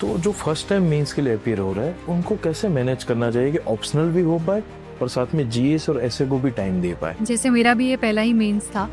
तो जो first time mains के लिए अपीयर हो रहा है उनको कैसे मैनेज करना चाहिए कि ऑप्शनल भी हो पाए और साथ में जीएस और एसए को भी टाइम दे पाए? जैसे मेरा भी ये पहला ही मेंस था,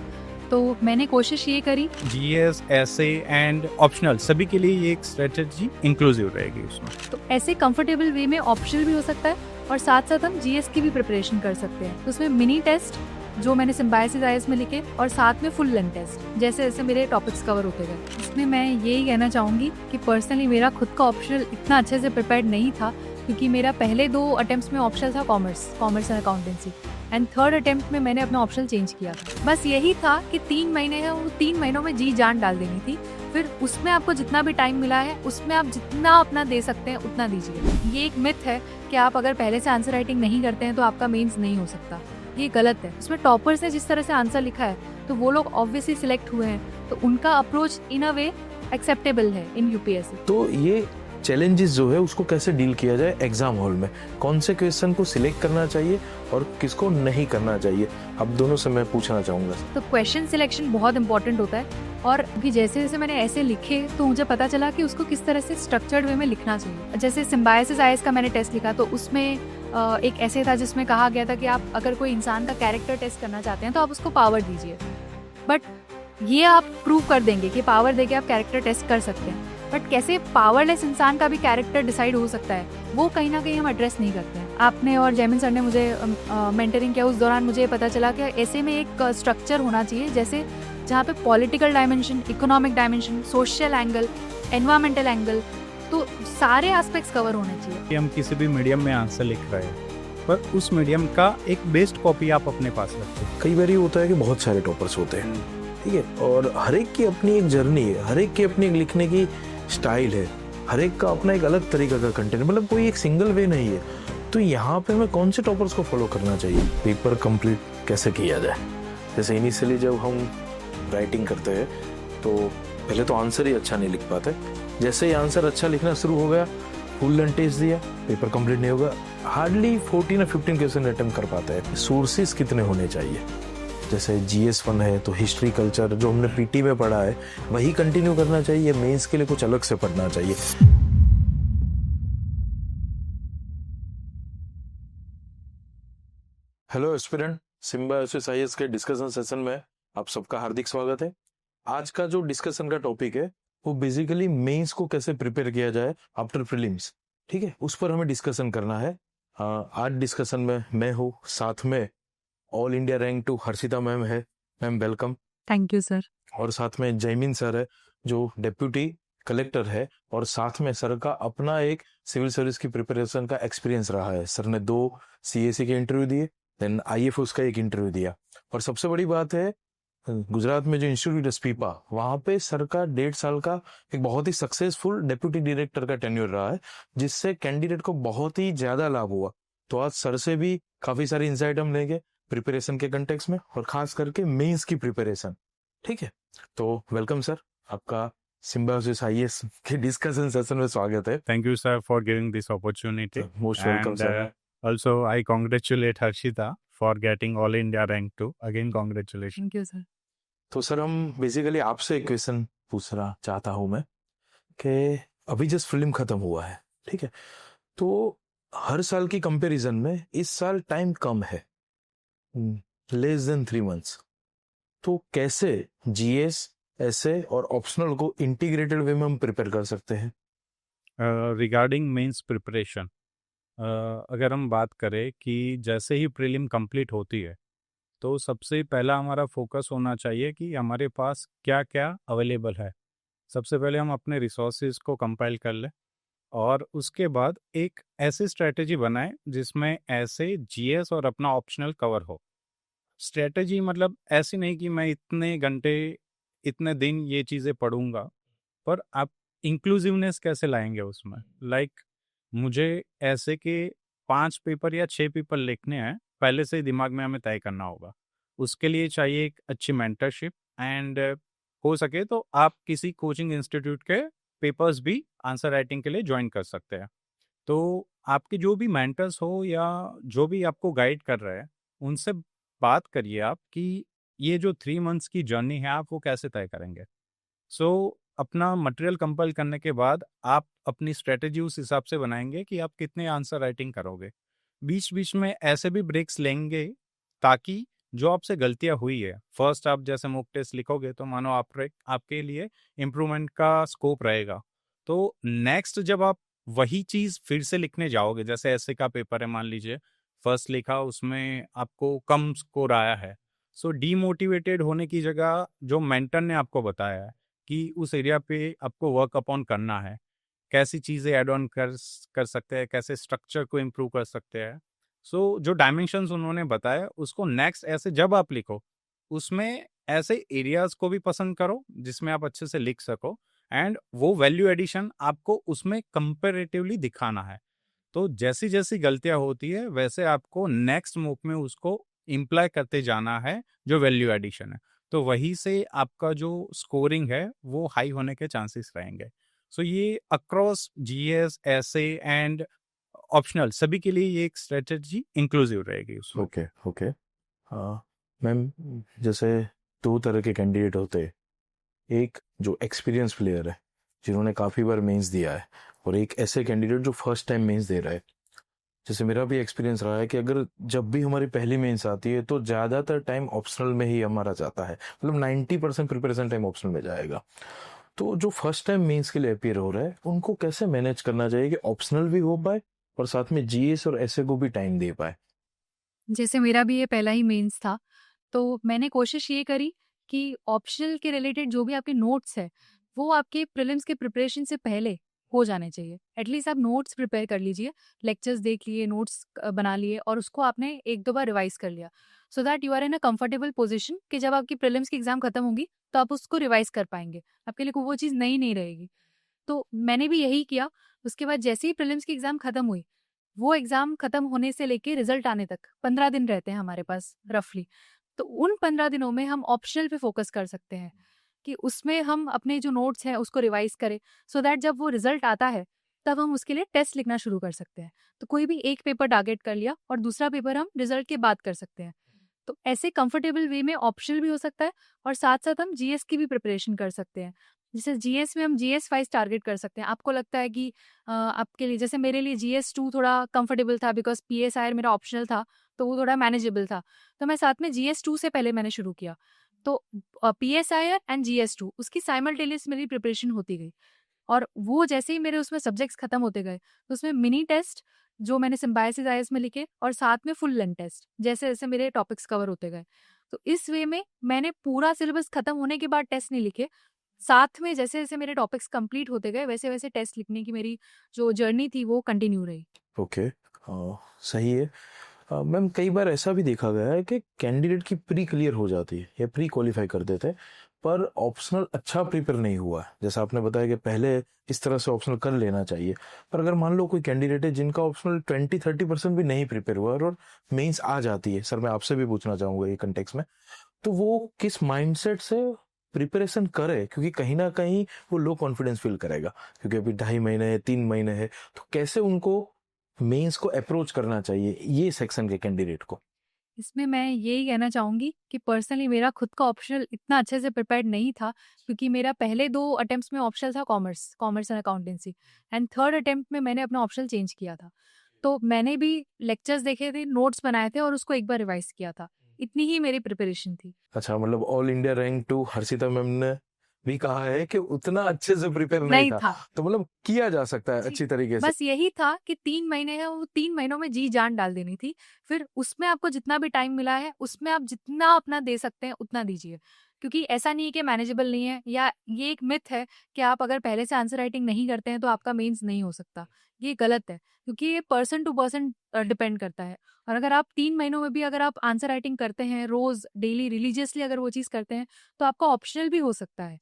तो मैंने कोशिश ये करी। जीएस, एसए एंड ऑप्शनल सभी के लिए ये एक स्ट्रेटेजी इंक्लूसिव रहेगी उसमें। तो ऐसे कंफर्टेबल वे में ऑप्शनल भी हो सकता है और साथ साथ हम जीएस की भी प्रिपरेशन कर सकते हैं। तो उसमें मिनी टेस्ट जो मैंने सिम्बायोसिस आईएएस में लिखे और साथ में फुल लेंथ टेस्ट, जैसे जैसे मेरे टॉपिक्स कवर होते गए। इसमें मैं यही कहना चाहूँगी कि पर्सनली मेरा खुद का ऑप्शनल इतना अच्छे से प्रिपेयर्ड नहीं था, क्योंकि मेरा पहले 2 अटेम्प्ट्स में ऑप्शनल था commerce and accountancy, and third attempt में मैंने अपना ऑप्शनल चेंज किया था। बस यही था कि 3 महीने हैं, वो 3 महीनों में जी जान डाल देनी थी। फिर उसमें आपको जितना भी टाइम मिला है उसमें आप जितना अपना दे सकते हैं उतना दीजिए। ये एक मिथ है कि आप अगर पहले से आंसर राइटिंग नहीं करते हैं तो आपका मेंस नहीं हो सकता। ये गलत है। उसमें टॉपर्स ने जिस तरह से आंसर लिखा है तो वो लोग ऑब्वियसली सिलेक्ट हुए हैं, तो उनका approach in a way acceptable है इन यूपीएससी। तो ये चैलेंजेस जो है उसको कैसे डील किया जाए एग्जाम हॉल में? कौन से क्वेश्चन को सिलेक्ट करना चाहिए और किसको नहीं करना चाहिए? अब दोनों से मैं पूछना चाहूंगा। तो क्वेश्चन सिलेक्शन बहुत इंपॉर्टेंट होता है, और कि जैसे जैसे मैंने ऐसे लिखे तो मुझे पता चला कि उसको किस तरह से स्ट्रक्चर्ड वे में लिखना चाहिए। जैसे सिम्बायोसिस आईएएस का मैंने टेस्ट लिखा तो उसमें एक ऐसे था जिसमें कहा गया था कि आप अगर कोई इंसान का कैरेक्टर टेस्ट करना चाहते हैं तो आप उसको पावर दीजिए, बट ये आप प्रूव कर देंगे कि पावर देके आप कैरेक्टर टेस्ट कर सकते हैं, बट कैसे पावरलेस इंसान का भी कैरेक्टर डिसाइड हो सकता है वो कहीं ना कहीं हम एड्रेस नहीं करते हैं। आपने और जैमिन सर ने मुझे मेंटरिंग किया, उस दौरान मुझे पता चला कि ऐसे में एक स्ट्रक्चर होना चाहिए जैसे जहाँ पे political dimension, economic dimension, social angle, environmental angle, तो सारे एस्पेक्ट्स कवर होने चाहिए। कि हम किसी भी मीडियम में आंसर लिख रहे हैं पर उस मीडियम का एक बेस्ट कॉपी आप अपने पास रखते हैं। कई बार ये होता है कि बहुत सारे टॉपर्स होते हैं, ठीक है, और हर एक की अपनी एक जर्नी है, हर एक की अपनी एक लिखने की स्टाइल है, हर एक का अपना एक अलग तरीका का कंटेंट, मतलब कोई एक सिंगल वे नहीं है। तो यहाँ पे हमें कौन से टॉपर्स को फॉलो करना चाहिए? पेपर कंप्लीट कैसे किया जाए? जैसे इनिशियली जब हम राइटिंग करते हैं तो पहले तो आंसर ही अच्छा नहीं लिख पाते। जैसे ही आंसर अच्छा लिखना शुरू हो गया, फुल लेंथ टेस्ट दिया, पेपर कंप्लीट नहीं होगा, हार्डली 14 या 15 क्वेश्चन अटेम्प्ट कर पाते हैं। सोर्सेज कितने होने चाहिए? जैसे GS1 है तो हिस्ट्री कल्चर जो हमने पीटी में पढ़ा है वही कंटिन्यू करना चाहिए, मेंस के लिए कुछ अलग से पढ़ना चाहिए? हेलो एस्पिरेंट, सिम्बायोसिस आईएएस के डिस्कशन सेशन में आप सबका हार्दिक स्वागत है। आज का जो डिस्कशन का टॉपिक है वो बेसिकली मेंस को कैसे प्रिपेयर किया जाए आफ्टर प्रीलिम्स, ठीक है, उस पर हमें डिस्कशन करना है। आज डिस्कशन में मैं हूँ, साथ में all India rank 2 Harshita ma'am है। Ma'am welcome. Thank you sir. और साथ में जयमीन सर है जो डेप्यूटी कलेक्टर है और साथ में सर का अपना एक सिविल सर्विस की प्रिपरेशन का एक्सपीरियंस रहा है। सर ने 2 CAC के इंटरव्यू दिए, देन IFOS का एक इंटरव्यू दिया, और सबसे बड़ी बात है गुजरात में जो इंस्टीट्यूट है स्पीपा, वहां पे सर का 1.5 साल का एक बहुत ही सक्सेसफुल डेप्यूटी डायरेक्टर का टेन्योर रहा है, जिससे कैंडिडेट को बहुत ही ज्यादा लाभ हुआ। तो आज सर से भी काफी सारी इंसाइट हम लेंगे प्रिपरेशन के कंटेक्स्ट में और खास करके मेंस की प्रिपरेशन, ठीक है। तो वेलकम सर, आपका सिम्बायोसिस आईएएस के डिस्कशन सेशन में स्वागत है। Thank you, sir, for giving this opportunity. Most welcome And sir. also, I congratulate Harshita for getting All India Rank 2. Again, congratulations. Thank you sir. तो sir हम basically आपसे एक question पूछना चाहता हूं मैं कि अभी जस्ट फिल्म खत्म हुआ है, ठीक है, तो हर साल की कंपैरिजन में इस साल टाइम कम है, लेस देन 3 मंथ्स, तो कैसे GS, एसए और ऑप्शनल को इंटीग्रेटेड वे में हम प्रिपेयर कर सकते हैं? Regarding मेंस प्रिपरेशन, अगर हम बात करें कि जैसे ही प्रीलिम कंप्लीट होती है तो सबसे पहला हमारा फोकस होना चाहिए कि हमारे पास क्या क्या अवेलेबल है। सबसे पहले हम अपने रिसोर्सेज को कंपाइल कर लें और उसके बाद एक ऐसी स्ट्रेटेजी बनाएं जिसमें ऐसे जीएस और अपना ऑप्शनल कवर हो। स्ट्रेटेजी मतलब ऐसी नहीं कि मैं इतने घंटे इतने दिन ये चीज़ें पढ़ूंगा, पर आप इंक्लूसिवनेस कैसे लाएंगे उसमें। लाइक मुझे ऐसे के 5 पेपर या 6 पेपर लिखने हैं, पहले से ही दिमाग में हमें तय करना होगा। उसके लिए चाहिए एक अच्छी मेंटरशिप, एंड हो सके तो आप किसी कोचिंग इंस्टीट्यूट के पेपर्स भी आंसर राइटिंग के लिए ज्वाइन कर सकते हैं। तो आपके जो भी मेंटर्स हो या जो भी आपको गाइड कर रहे हैं उनसे बात करिए आप कि ये जो 3 मंथ्स की जर्नी है आप वो कैसे तय करेंगे। सो अपना मटेरियल कंपाइल करने के बाद आप अपनी स्ट्रेटेजी उस हिसाब से बनाएंगे कि आप कितने आंसर राइटिंग करोगे। बीच बीच में ऐसे भी ब्रेक्स लेंगे ताकि जो आपसे गलतियां हुई है, फर्स्ट आप जैसे मॉक टेस्ट लिखोगे तो मानो आपके लिए इम्प्रूवमेंट का स्कोप रहेगा। तो नेक्स्ट जब आप वही चीज फिर से लिखने जाओगे, जैसे ऐसे का पेपर है मान लीजिए, फर्स्ट लिखा उसमें आपको कम स्कोर आया है, सो डीमोटिवेटेड होने की जगह जो मेंटर ने आपको बताया है कि उस एरिया पे आपको वर्क अपॉन करना है, कैसी चीज़ें ऐड ऑन कर सकते हैं, कैसे स्ट्रक्चर को इम्प्रूव कर सकते हैं। सो जो डायमेंशंस उन्होंने बताया उसको नेक्स्ट ऐसे जब आप लिखो उसमें ऐसे एरियाज को भी पसंद करो जिसमें आप अच्छे से लिख सको, एंड वो वैल्यू एडिशन आपको उसमें कंपेरेटिवली दिखाना है। तो जैसी जैसी गलतियां होती है वैसे आपको नेक्स्ट मूव में उसको इम्प्लाई करते जाना है जो वैल्यू एडिशन है। तो वहीं से आपका जो स्कोरिंग है वो हाई होने के चांसेस रहेंगे। सो ये across GS, SA and optional सभी के लिए ये एक स्ट्रेटजी इंक्लूसिव रहेगी उसमें। Okay okay. हाँ मैम, जैसे दो तरह के कैंडिडेट होते हैं, एक जो एक्सपीरियंस प्लेयर है जिन्होंने काफ़ी बार मेंस दिया है, और एक ऐसे कैंडिडेट जो फर्स्ट टाइम मेंस दे रहा है। जैसे मेरा भी एक्सपीरियंस रहा है कि अगर जब भी हमारी पहली मेंस आती है तो ज़्यादातर टाइम ऑप्शनल में ही हमारा जाता है, मतलब 90% प्रिपरेशन टाइम ऑप्शनल में जाएगा। तो जो फर्स्ट टाइम मेंस के लिए अपियर हो रहा है उनको कैसे मैनेज करना चाहिए कि ऑप्शनल भी हो पाए और साथ में जीएस और एसए को भी टाइम दे पाए? जैसे मेरा भी ये पहला ही मेंस था, तो मैंने कोशिश ये करी कि ऑप्शनल के रिलेटेड जो भी आपके नोट्स है, वो आपके प्रीलिम्स के प्रिपरेशन से पहले हो जाने चाहिए। एटलीस्ट आप नोट्स प्रिपेयर कर लीजिए, लेक्चर्स देख लिए, नोट्स बना लिए और उसको आपने 1-2 बार रिवाइज़ कर लिया। So that you are in a comfortable position कि जब आपकी प्रीलिम्स की एग्ज़ाम खत्म होगी, तो आप उसको रिवाइज़ कर पाएँगे। आपके लिए कोई वो चीज़ नई नहीं रहेगी। तो मैंने भी यही किया। उसके बाद जैसे ही प्रीलिम्स की एग्ज़ाम खत्म हुई, वो एग्ज़ाम खत्म होने से लेके रिजल्ट आने तक 15 दिन रहते हैं हमारे पास रफली। तो उन 15 दिनों में हम ऑप्शनल पे फोकस कर सकते हैं कि उसमें हम अपने जो नोट्स हैं उसको रिवाइज करें, सो दैट जब वो रिजल्ट आता है तब हम उसके लिए टेस्ट लिखना शुरू कर सकते हैं। तो कोई भी एक पेपर टारगेट कर लिया और दूसरा पेपर हम रिजल्ट के बाद कर सकते हैं। तो ऐसे कंफर्टेबल वे में ऑप्शनल भी हो सकता है और साथ साथ हम जीएस की भी प्रिपरेशन कर सकते हैं। जैसे जीएस में हम जीएस वाइज टारगेट कर सकते हैं। आपको लगता है कि आपके लिए, जैसे मेरे लिए जीएस 2 थोड़ा कंफर्टेबल था बिकॉज पीएसआईआर मेरा ऑप्शनल था, तो वो थोड़ा मैनेजेबल था। तो मैं साथ में जीएस 2 से पहले मैंने शुरू किया। तो पीएसआईआर एंड जीएस 2 उसकी साइमल्टेनियस मेरी प्रिपरेशन होती गई। और वो जैसे ही मेरे उसमें सब्जेक्ट्स खत्म होते गए, तो उसमें मिनी टेस्ट जो मैंने सिम्बायोसिस आईएस में लिखे और साथ में फुल लेंथ टेस्ट, जैसे जैसे मेरे टॉपिक्स कवर होते गए। तो इस वे में मैंने पूरा सिलेबस खत्म होने के बाद टेस्ट नहीं लिखे, साथ में जैसे जैसे मेरे टॉपिक्स कंप्लीट होते गए वैसे वैसे टेस्ट लिखने की मेरी जो जर्नी थी वो कंटिन्यू रही। ओके, सही है। मैम, कई बार ऐसा भी देखा गया है कि कैंडिडेट की प्री क्लियर हो जाती है या प्री क्वालिफाई कर देते हैं, पर ऑप्शनल अच्छा प्रिपेयर नहीं हुआ है। जैसा आपने बताया कि पहले इस तरह से ऑप्शनल कर लेना चाहिए, पर अगर मान लो कोई कैंडिडेट है जिनका ऑप्शनल 20-30% भी नहीं प्रिपेयर हुआ और मेंस आ जाती है, सर मैं आपसे भी पूछना चाहूंगा ये कंटेक्स में, तो वो किस माइंडसेट से प्रिपरेशन करे? क्योंकि कहीं ना कहीं वो लो कॉन्फिडेंस फील करेगा, क्योंकि अभी 2.5 महीने है, 3 महीने है, तो कैसे उनको मेंस को अप्रोच करना चाहिए ये सेक्शन के कैंडिडेट को? इसमें मैं यही कहना चाहूँगी कि पर्सनली मेरा खुद का ऑप्शनल इतना अच्छे से प्रिपेयर्ड नहीं था, क्योंकि मेरा पहले 2 अटेम्प्ट्स में ऑप्शनल था commerce and accountancy, and third attempt में मैंने अपना ऑप्शनल चेंज किया था। तो मैंने भी लेक्चर्स देखे थे, नोट्स बनाए थे और उसको एक बार रिवाइज़ किया था। इतनी ही मेरी प्रिपरेशन थी। अच्छा, मतलब all India rank 2 Harshita ma'am ने भी कहा है कि उतना अच्छे से प्रिपेयर नहीं नहीं था, था। तो मतलब किया जा सकता है जी, अच्छी तरीके से। बस यही था कि 3 महीने हैं, वो 3 महीनों में जी-जान डाल देनी थी। फिर उसमें आपको जितना भी टाइम मिला है, उसमें आप जितना अपना दे सकते हैं, उतना दीजिए। क्योंकि ऐसा नहीं है कि मैनेजेबल नहीं है, या ये एक मिथ है कि आप अगर पहले से आंसर राइटिंग नहीं करते हैं, तो आपका मेंस नहीं हो सकता। ये गलत है, क्योंकि ये पर्सन टू पर्सन डिपेंड करता है। और अगर आप 3 महीनों में भी अगर आप आंसर राइटिंग करते हैं, रोज़, डेली, रिलीजियसली अगर वो चीज़ करते हैं, तो आपका ऑप्शनल भी हो सकता है।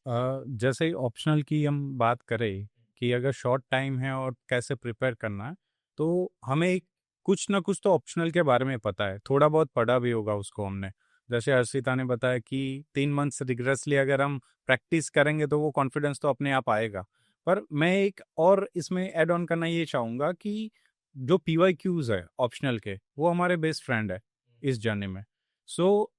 जैसे ही ऑप्शनल की हम बात करें कि अगर शॉर्ट टाइम है और कैसे प्रिपेयर करना है, तो हमें कुछ ना कुछ तो ऑप्शनल के बारे में पता है, थोड़ा बहुत पढ़ा भी होगा उसको हमने। जैसे हर्षिता ने बताया कि 3 मंथ्स रिग्रेसली अगर हम प्रैक्टिस करेंगे तो वो कॉन्फिडेंस तो अपने आप आएगा। पर मैं एक और इसमें ऐड ऑन करना ये चाहूँगा कि जो PYQs है ऑप्शनल के, वो हमारे बेस्ट फ्रेंड है इस जर्नी में। सो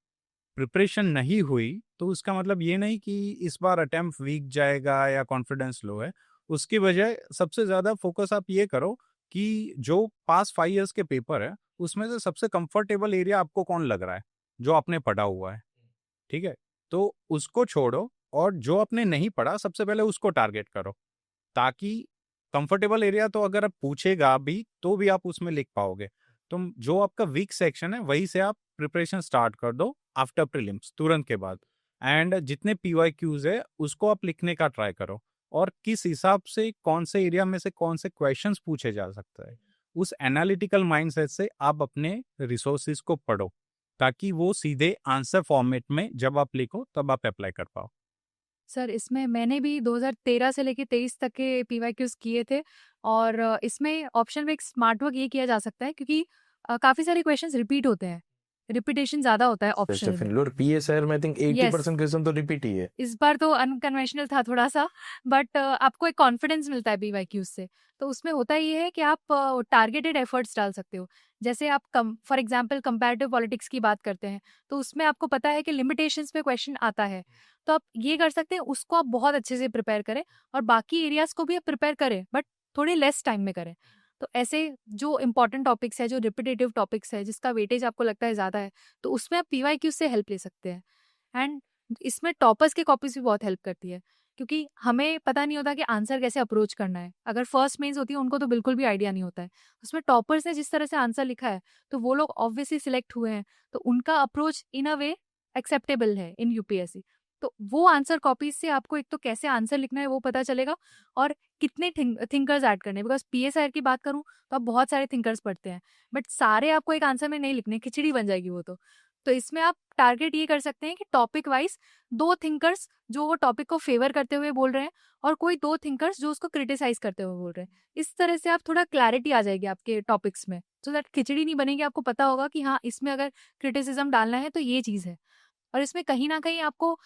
प्रिपरेशन नहीं हुई तो उसका मतलब ये नहीं कि इस बार अटेम्प्ट वीक जाएगा या कॉन्फिडेंस लो है। उसकी बजाय सबसे ज़्यादा फोकस आप ये करो कि जो पास 5 इयर्स के पेपर है उसमें से सबसे कंफर्टेबल एरिया आपको कौन लग रहा है, जो आपने पढ़ा हुआ है, ठीक है? तो उसको छोड़ो और जो आपने नहीं पढ़ा सबसे पहले उसको टारगेट करो, ताकि कंफर्टेबल एरिया तो अगर आप पूछेगा भी तो भी आप उसमें लिख पाओगे। तुम जो आपका वीक सेक्शन है वही से आप प्रिपरेशन स्टार्ट कर दो आफ्टर प्रीलिम्स, तुरंत के बाद। एंड जितने पीवाईक्यूज है उसको आप लिखने का ट्राई करो, और किस हिसाब से कौन से एरिया में से कौन से क्वेश्चंस पूछे जा सकते हैं, उस एनालिटिकल माइंडसेट से आप अपने रिसोर्सेज को पढ़ो, ताकि वो सीधे आंसर फॉर्मेट में जब आप लिखो तब आप अप्लाई कर पाओ। सर इसमें मैंने भी 2013 से लेके 23 तक के पीवाईक्यूज किए थे, और इसमें ऑप्शन में एक स्मार्ट वर्क ये किया जा सकता है, क्योंकि काफ़ी सारे क्वेश्चंस रिपीट होते हैं, रिपीटेशन ज़्यादा होता है ऑप्शन में। डेफिनेटली। और पीएसआईआर में आई थिंक 80% क्वेश्चन तो रिपीट ही है। इस बार तो अनकन्वेंशनल था थोड़ा सा, बट आपको एक कॉन्फिडेंस मिलता है पीवाईक्यूज से। तो उसमें होता ये है कि आप टारगेटेड एफर्ट्स डाल सकते हो। जैसे आप फॉर एग्जांपल कंपैरेटिव पॉलिटिक्स की बात करते हैं, तो उसमें आपको पता है कि लिमिटेशंस में क्वेश्चन आता है, तो आप ये कर सकते हैं, उसको आप बहुत अच्छे से प्रिपेयर करें, और बाकी एरियाज को भी आप प्रिपेयर करें, बट थोड़े लेस टाइम में करें। तो ऐसे जो इंपॉर्टेंट टॉपिक्स है, जो रिपीटेटिव टॉपिक्स है, जिसका वेटेज आपको लगता है ज़्यादा है, तो उसमें आप पीवाईक्यूज से हेल्प ले सकते हैं। एंड इसमें टॉपर्स की कॉपीज भी बहुत हेल्प करती है, क्योंकि हमें पता नहीं होता कि आंसर कैसे अप्रोच करना है। अगर फर्स्ट मेंस होती है उनको तो बिल्कुल भी आइडिया नहीं होता है। उसमें टॉपर्स ने जिस तरह से आंसर लिखा है, तो वो लोग ऑब्वियसली सिलेक्ट हुए हैं, तो उनका approach in a way acceptable है इन यूपीएससी। तो वो आंसर कॉपीज से आपको एक तो कैसे आंसर लिखना है वो पता चलेगा, और कितने थिंकर्स ऐड करने हैं। बिकॉज पीएसआईआर की बात करूं तो आप बहुत सारे थिंकर्स पढ़ते हैं, बट सारे आपको एक आंसर में नहीं लिखने, खिचड़ी बन जाएगी वो तो इसमें आप टारगेट ये कर सकते हैं कि टॉपिक वाइज 2 थिंकर्स जो वो टॉपिक को फेवर करते हुए बोल रहे हैं, और कोई 2 थिंकर्स जो उसको क्रिटिसाइज करते हुए बोल रहे हैं। इस तरह से आप थोड़ा क्लैरिटी आ जाएगी आपके टॉपिक्स में, सो दैट खिचड़ी नहीं बनेगी। आपको पता होगा कि हाँ, इसमें अगर क्रिटिसिज्म डालना है तो ये चीज़ है। और इसमें कहीं ना कहीं आपको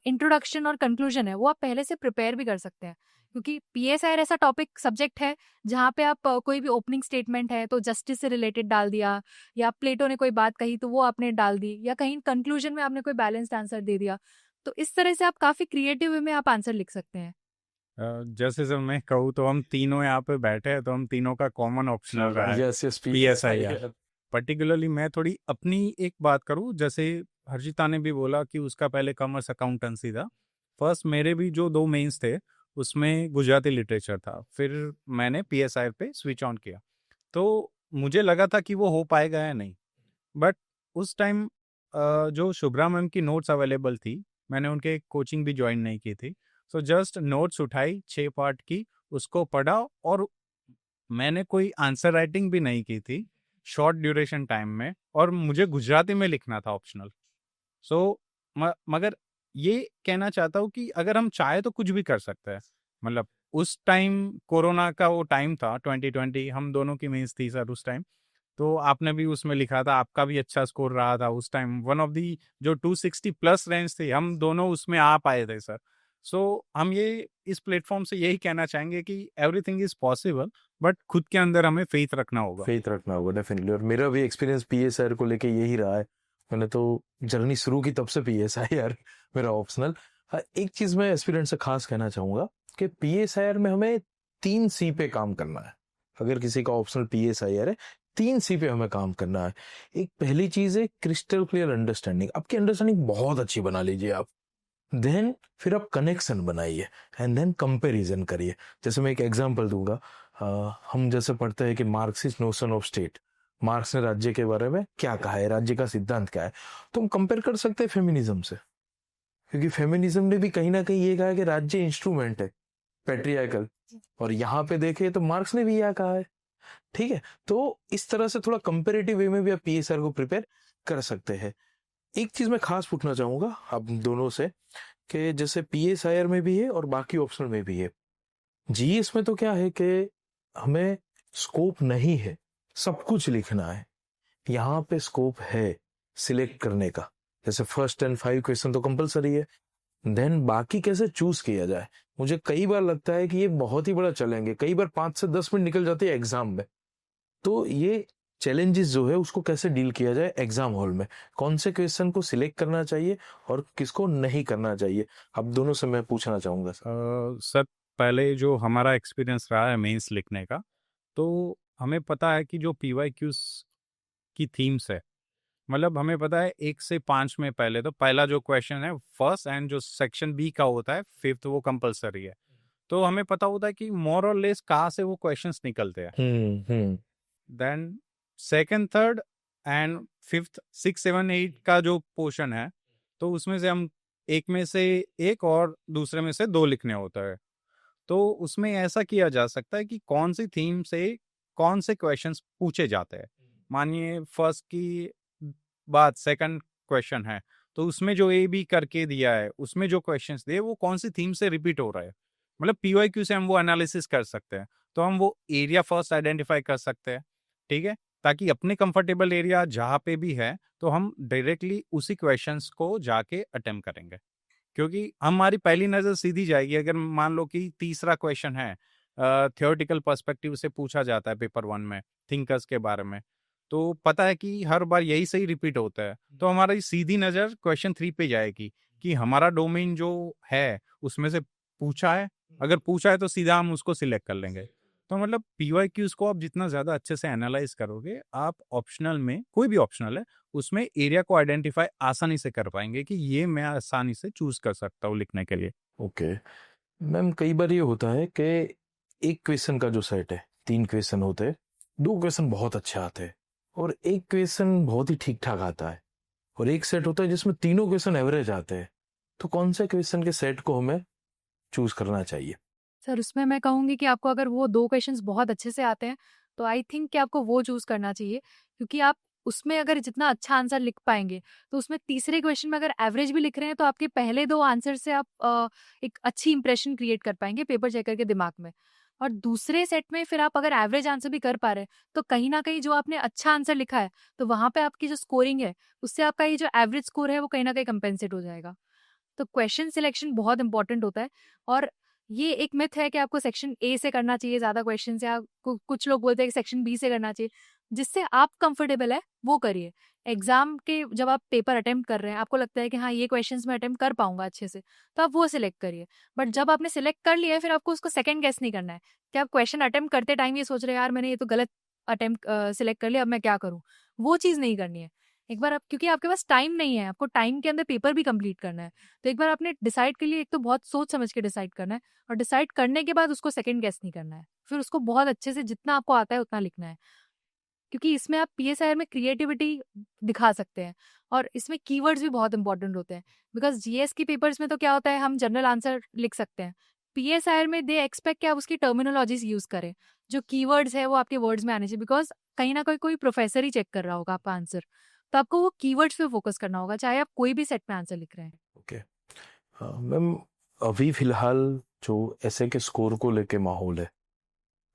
इंट्रोडक्शन और कंक्लूजन है वो आप पहले से प्रिपेयर भी कर सकते हैं, क्योंकि पीएसआईआर ऐसा टॉपिक सब्जेक्ट है जहाँ पे आप कोई भी ओपनिंग स्टेटमेंट है तो जस्टिस से रिलेटेड डाल दिया, या प्लेटो ने कोई बात कही तो वो आपने डाल दी, या कहीं कंक्लूजन में आपने कोई बैलेंस्ड आंसर दे दिया। तो इस तरह से आप काफी क्रिएटिव वे में आप आंसर लिख सकते हैं। जैसे जब मैं कहूँ तो हम तीनों यहाँ पे बैठे हैं, तो हम तीनों का कॉमन ऑप्शन रहा है यस यस पीएसआईआर। पर्टिकुलरली मैं थोड़ी अपनी एक बात करूँ, जैसे हर्षिता ने भी बोला कि उसका पहले कॉमर्स अकाउंटेंसी था। फर्स्ट मेरे भी जो 2 मेंस थे उसमें गुजराती लिटरेचर था, फिर मैंने पीएसआईआर पे स्विच ऑन किया। तो मुझे लगा था कि वो हो पाएगा या नहीं, बट उस टाइम जो शुभ्रा मैम की नोट्स अवेलेबल थी, मैंने उनके कोचिंग भी ज्वाइन नहीं की थी। सो जस्ट नोट्स उठाई 6 पार्ट की, उसको पढ़ा, और मैंने कोई आंसर राइटिंग भी नहीं की थी शॉर्ट ड्यूरेशन टाइम में, और मुझे गुजराती में लिखना था ऑप्शनल। सो मगर ये कहना चाहता हूँ कि अगर हम चाहे तो कुछ भी कर सकते हैं। मतलब उस टाइम कोरोना का वो टाइम था 2020, हम दोनों की मेंस थी सर उस टाइम, तो आपने भी उसमें लिखा था, आपका भी अच्छा स्कोर रहा था उस टाइम, वन ऑफ दी जो 260 प्लस रेंज थी, हम दोनों उसमें आ पाए थे सर। सो हम ये इस प्लेटफॉर्म से यही कहना चाहेंगे कि एवरीथिंग इज पॉसिबल, बट खुद के अंदर हमें फेथ रखना होगा। फेथ रखना होगा डेफिनेटली। और मेरा भी एक्सपीरियंस पीएसआईआर को लेके यही रहा है। मैंने तो जर्नी शुरू की तब से पीएसआईआर मेरा ऑप्शनल। एक चीज मैं एस्पिरेंट से खास कहना चाहूंगा कि पीएसआईआर में हमें 3 सी पे काम करना है। अगर किसी का ऑप्शनल पीएसआईआर है, 3 सी पे हमें काम करना है। एक पहली चीज है क्रिस्टल क्लियर अंडरस्टैंडिंग। आपकी अंडरस्टैंडिंग बहुत अच्छी बना लीजिए आप। देन फिर आप कनेक्शन बनाइए, एंड देन कंपैरिजन करिए। जैसे मैं एक एग्जांपल दूंगा, हम जैसे पढ़ते हैं कि Marxist notion of state, marks ने राज्य के बारे में क्या कहा है, राज्य का सिद्धांत क्या है, तो हम कंपेयर कर सकते हैं फेमिनिज्म से, क्योंकि फेमिनिज्म ने भी कहीं ना कहीं ये कहा है कि राज्य इंस्ट्रूमेंट है पैट्रियार्कल, और यहाँ पे देखे तो मार्क्स ने भी यह कहा है। ठीक है, तो इस तरह से थोड़ा कंपेरेटिव वे में भी आप पीएसआर को प्रिपेयर कर सकते हैं। एक चीज मैं खास पूछना चाहूंगा आप दोनों से, कि जैसे पीएसआईआर में भी है और बाकी ऑप्शनल में भी है, जीएस में तो क्या है कि हमें स्कोप नहीं है, सब कुछ लिखना है। यहाँ पे स्कोप है सिलेक्ट करने का, जैसे फर्स्ट एंड 5 क्वेश्चन तो कंपलसरी है, देन बाकी कैसे चूज किया जाए। मुझे कई बार लगता है कि ये बहुत ही बड़ा चलेंगे, कई बार 5 से 10 मिनट निकल जाते हैं एग्जाम में, तो ये चैलेंजेस जो है उसको कैसे डील किया जाए एग्जाम हॉल में, कौन से क्वेश्चन को सिलेक्ट करना चाहिए और किसको नहीं करना चाहिए, अब दोनों से मैं पूछना चाहूँगा सर। सर, पहले जो हमारा एक्सपीरियंस रहा है मेंस लिखने का, तो हमें पता है कि जो PYQs की थीम्स है, मतलब हमें पता है 1 से 5 में पहले तो पहला जो क्वेश्चन है फर्स्ट, एंड जो सेक्शन बी का होता है फिफ्थ, वो कंपलसरी है। तो हमें पता होता है कि मोर और लेस कहाँ से वो क्वेश्चंस निकलते हैं। Hmm. Then second, third and fifth, 6, 7, 8 का जो पोर्शन है, तो उसमें से हम एक में से एक और दूसरे में से 2 लिखने होता है। तो उसमें ऐसा किया जा सकता है कि कौन सी थीम से कौन से क्वेश्चंस पूछे जाते हैं। मानिए फर्स्ट की बात सेकंड क्वेश्चन है, तो उसमें जो ए बी करके दिया है, उसमें जो क्वेश्चंस दिए वो कौन सी थीम से रिपीट हो रहा है। मतलब PYQ से हम वो एनालिसिस कर सकते हैं। तो हम वो एरिया फर्स्ट आइडेंटिफाई कर सकते हैं, ठीक है, ताकि अपने कंफर्टेबल एरिया जहाँ पे भी है तो हम डायरेक्टली उसी क्वेश्चंस को जाके अटेम्प्ट करेंगे, क्योंकि हमारी पहली नज़र सीधी जाएगी। अगर मान लो कि तीसरा क्वेश्चन है, थियोरेटिकल पर्सपेक्टिव से पूछा जाता है पेपर 1 में थिंकर्स के बारे में, तो पता है कि हर बार यही सही रिपीट होता है, तो हमारी सीधी नज़र क्वेश्चन 3 पे जाएगी कि हमारा डोमेन जो है उसमें से पूछा है, अगर पूछा है तो सीधा हम उसको सिलेक्ट कर लेंगे। तो मतलब PYQs को आप जितना ज़्यादा अच्छे से एनालाइज करोगे, आप ऑप्शनल में, कोई भी ऑप्शनल है, उसमें एरिया को आइडेंटिफाई आसानी से कर पाएंगे कि ये मैं आसानी से चूज कर सकता हूँ लिखने के लिए। ओके मैम, कई बार ये होता है कि एक क्वेश्चन का जो सेट है, 3 क्वेश्चन होते हैं, 2 क्वेश्चन बहुत अच्छे आते हैं और एक क्वेश्चन बहुत ही ठीक ठाक आता है, और एक सेट होता है जिसमें तीनों क्वेश्चन एवरेज आते हैं, तो कौन से क्वेश्चन के सेट को हमें चूज करना चाहिए? सर उसमें मैं कहूँगी कि आपको अगर वो 2 क्वेश्चंस बहुत अच्छे से आते हैं, तो आई थिंक कि आपको वो चूज़ करना चाहिए, क्योंकि आप उसमें अगर जितना अच्छा आंसर लिख पाएँगे, तो उसमें तीसरे क्वेश्चन में अगर एवरेज भी लिख रहे हैं, तो आपके पहले 2 आंसर से आप एक अच्छी इंप्रेशन क्रिएट कर पाएँगे पेपर चेकर के दिमाग में। और दूसरे सेट में फिर आप अगर एवरेज आंसर भी कर पा रहे हैं, तो कहीं न कहीं जो आपने अच्छा आंसर लिखा है, तो वहाँ पे आपकी जो स्कोरिंग है, उससे आपका ये जो एवरेज स्कोर है, वो कहीं न कहीं कंपेंसेट हो जाएगा। तो क्वेश्चन सिलेक्शन बहुत इंपॉर्टेंट होता है, और ये एक मिथ है कि आपको सेक्शन ए से करना चाहिए ज़्यादा क्वेश्चन, या कुछ लोग बोलते हैं कि सेक्शन बी से करना चाहिए। जिससे आप कंफर्टेबल है वो करिए। एग्जाम के जब आप पेपर अटेम्प्ट कर रहे हैं, आपको लगता है कि हाँ ये क्वेश्चंस मैं अटेम्प्ट कर पाऊंगा अच्छे से, तो आप वो सिलेक्ट करिए। बट जब आपने सिलेक्ट कर लिया है, फिर आपको उसको सेकंड गेस नहीं करना है कि आप क्वेश्चन अटेम्प्ट करते टाइम ये सोच रहे हैं यार मैंने ये तो गलत अटेम्प्ट सिलेक्ट कर लिया, अब मैं क्या करूँ। वो चीज़ नहीं करनी है। एक बार आप, क्योंकि आपके पास टाइम नहीं है, आपको टाइम के अंदर पेपर भी कंप्लीट करना है, तो एक बार आपने डिसाइड के लिए एक तो बहुत सोच समझ के डिसाइड करना है, और डिसाइड करने के बाद उसको सेकंड गेस नहीं करना है, फिर उसको बहुत अच्छे से जितना आपको आता है उतना लिखना है। क्योंकि इसमें आप PSIR में क्रिएटिविटी दिखा सकते हैं, और इसमें कीवर्ड्स भी बहुत इंपॉर्टेंट होते हैं। बिकॉज GS की पेपर्स में तो क्या होता है, हम जनरल आंसर लिख सकते हैं। PSIR में दे एक्सपेक्ट कि आप उसकी टर्मिनोलॉजीज यूज करें, जो कीवर्ड्स है वो आपके वर्ड्स में आने चाहिए, बिकॉज कहीं ना कोई प्रोफेसर ही चेक कर रहा होगा आपका आंसर, तो आपको वो कीवर्ड्स पे फोकस करना होगा, चाहे आप कोई भी सेट में आंसर लिख रहे हैं। ओके मैम, अभी फिलहाल जो ऐसे के स्कोर को लेके माहौल है,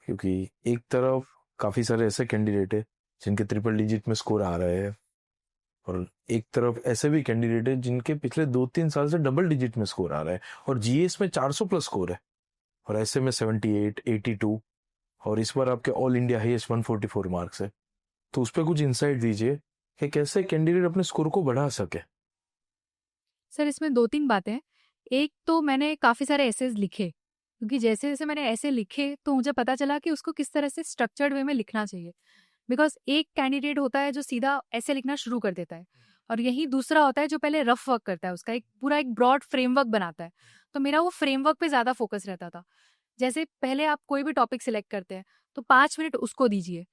क्योंकि एक तरफ काफ़ी सारे ऐसे कैंडिडेट है जिनके ट्रिपल डिजिट में स्कोर आ रहे हैं, और एक तरफ ऐसे भी कैंडिडेट है जिनके पिछले 2-3 साल से डबल डिजिट में स्कोर आ रहा है, और GS में 400 प्लस स्कोर है, और ऐसे में 78, 82, और इस बार आपके ऑल इंडिया हाईएस्ट 144 मार्क्स है। तो उस पर कुछ इंसाइट दीजिए कि कैसे कैंडिडेट अपने स्कोर को बढ़ा सके। सर इसमें 2-3 बातें हैं। एक तो मैंने काफ़ी सारे एसेज लिखे, क्योंकि जैसे जैसे मैंने ऐसे लिखे तो मुझे पता चला कि उसको किस तरह से स्ट्रक्चर्ड वे में लिखना चाहिए। बिकॉज एक कैंडिडेट होता है जो सीधा ऐसे लिखना शुरू कर देता है, और यही दूसरा होता है जो पहले रफ वर्क करता है, उसका एक पूरा एक ब्रॉड फ्रेमवर्क बनाता है। तो मेरा वो फ्रेमवर्क पे ज़्यादा फोकस रहता था। जैसे पहले आप कोई भी टॉपिक सिलेक्ट करते हैं, तो 5 मिनट उसको दीजिए,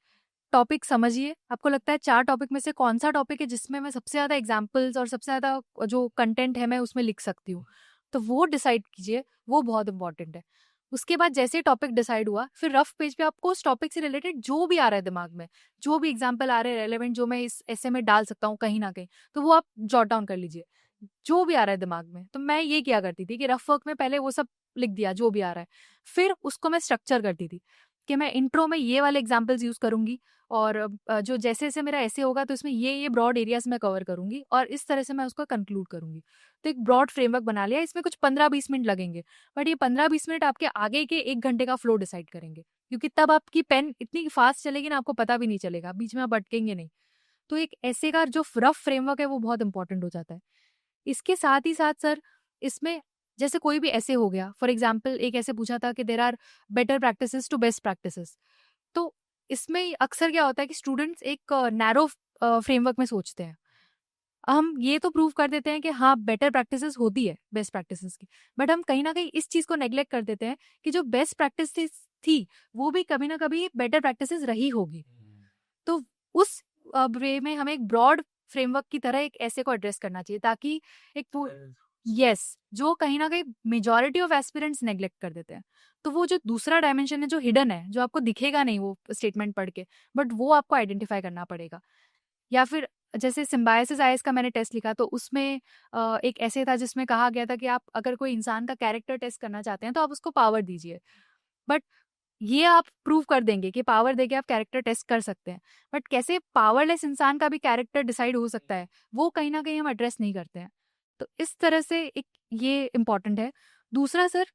टॉपिक समझिए, आपको लगता है 4 टॉपिक में से कौन सा टॉपिक है जिसमें मैं सबसे ज़्यादा एग्जाम्पल्स और सबसे ज़्यादा जो कंटेंट है मैं उसमें लिख सकती हूँ, तो वो डिसाइड कीजिए, वो बहुत इंपॉर्टेंट है। उसके बाद जैसे टॉपिक डिसाइड हुआ, फिर रफ पेज पे आपको उस टॉपिक से रिलेटेड जो भी आ रहा है दिमाग में, जो भी एग्जाम्पल आ रहे हैं रेलेवेंट, जो मैं इस ऐसे में डाल सकता हूँ कहीं ना कहीं, तो वो आप जॉट डाउन कर लीजिए, जो भी आ रहा है दिमाग में। तो मैं ये किया करती थी कि रफ वर्क में पहले वो सब लिख दिया जो भी आ रहा है, फिर उसको मैं स्ट्रक्चर करती थी कि मैं इंट्रो में ये वाले एग्जाम्पल्स यूज करूंगी, और जो जैसे जैसे मेरा ऐसे होगा तो इसमें ये ब्रॉड एरियाज में कवर करूंगी, और इस तरह से मैं उसको कंक्लूड करूंगी। तो एक ब्रॉड फ्रेमवर्क बना लिया। इसमें कुछ 15-20 मिनट लगेंगे, बट ये 15-20 मिनट आपके आगे के 1 घंटे का फ्लो डिसाइड करेंगे। क्योंकि तब आपकी पेन इतनी फास्ट चलेगी ना, आपको पता भी नहीं चलेगा, बीच में आप अटकेंगे नहीं। तो एक ऐसे का जो रफ फ्रेमवर्क है वो बहुत इंपॉर्टेंट हो जाता है। इसके साथ ही साथ सर, इसमें जैसे कोई भी ऐसे हो गया, फॉर एग्जाम्पल एक ऐसे पूछा था कि there are better practices to best practices. तो इसमें अक्सर क्या होता है कि स्टूडेंट्स एक नैरो फ्रेमवर्क में सोचते हैं। हम ये तो प्रूव कर देते हैं कि हाँ बेटर प्रैक्टिसेस होती है बेस्ट प्रैक्टिसेस की, बट हम कहीं ना कहीं इस चीज को नेग्लेक्ट कर देते हैं कि जो बेस्ट प्रैक्टिस थी वो भी कभी ना कभी बेटर प्रैक्टिसेस रही होगी। तो उस वे में हमें एक ब्रॉड फ्रेमवर्क की तरह एक ऐसे को एड्रेस करना चाहिए, ताकि एक यस जो कहीं ना कहीं मेजॉरिटी ऑफ एस्पिरेंट्स नेग्लेक्ट कर देते हैं। तो वो जो दूसरा डायमेंशन है जो हिडन है, जो आपको दिखेगा नहीं वो स्टेटमेंट पढ़ के, बट वो आपको आइडेंटिफाई करना पड़ेगा। या फिर जैसे सिम्बायोसिस आईएएस का मैंने टेस्ट लिखा, तो उसमें एक ऐसे था जिसमें कहा गया था कि आप अगर कोई इंसान का कैरेक्टर टेस्ट करना चाहते हैं तो आप उसको पावर दीजिए, बट ये आप प्रूव कर देंगे कि पावर देके आप कैरेक्टर टेस्ट कर सकते हैं, बट कैसे पावरलेस इंसान का भी कैरेक्टर डिसाइड हो सकता है वो कहीं ना कहीं हम एड्रेस नहीं करते हैं। तो इस तरह से एक ये इम्पॉर्टेंट है। दूसरा सर,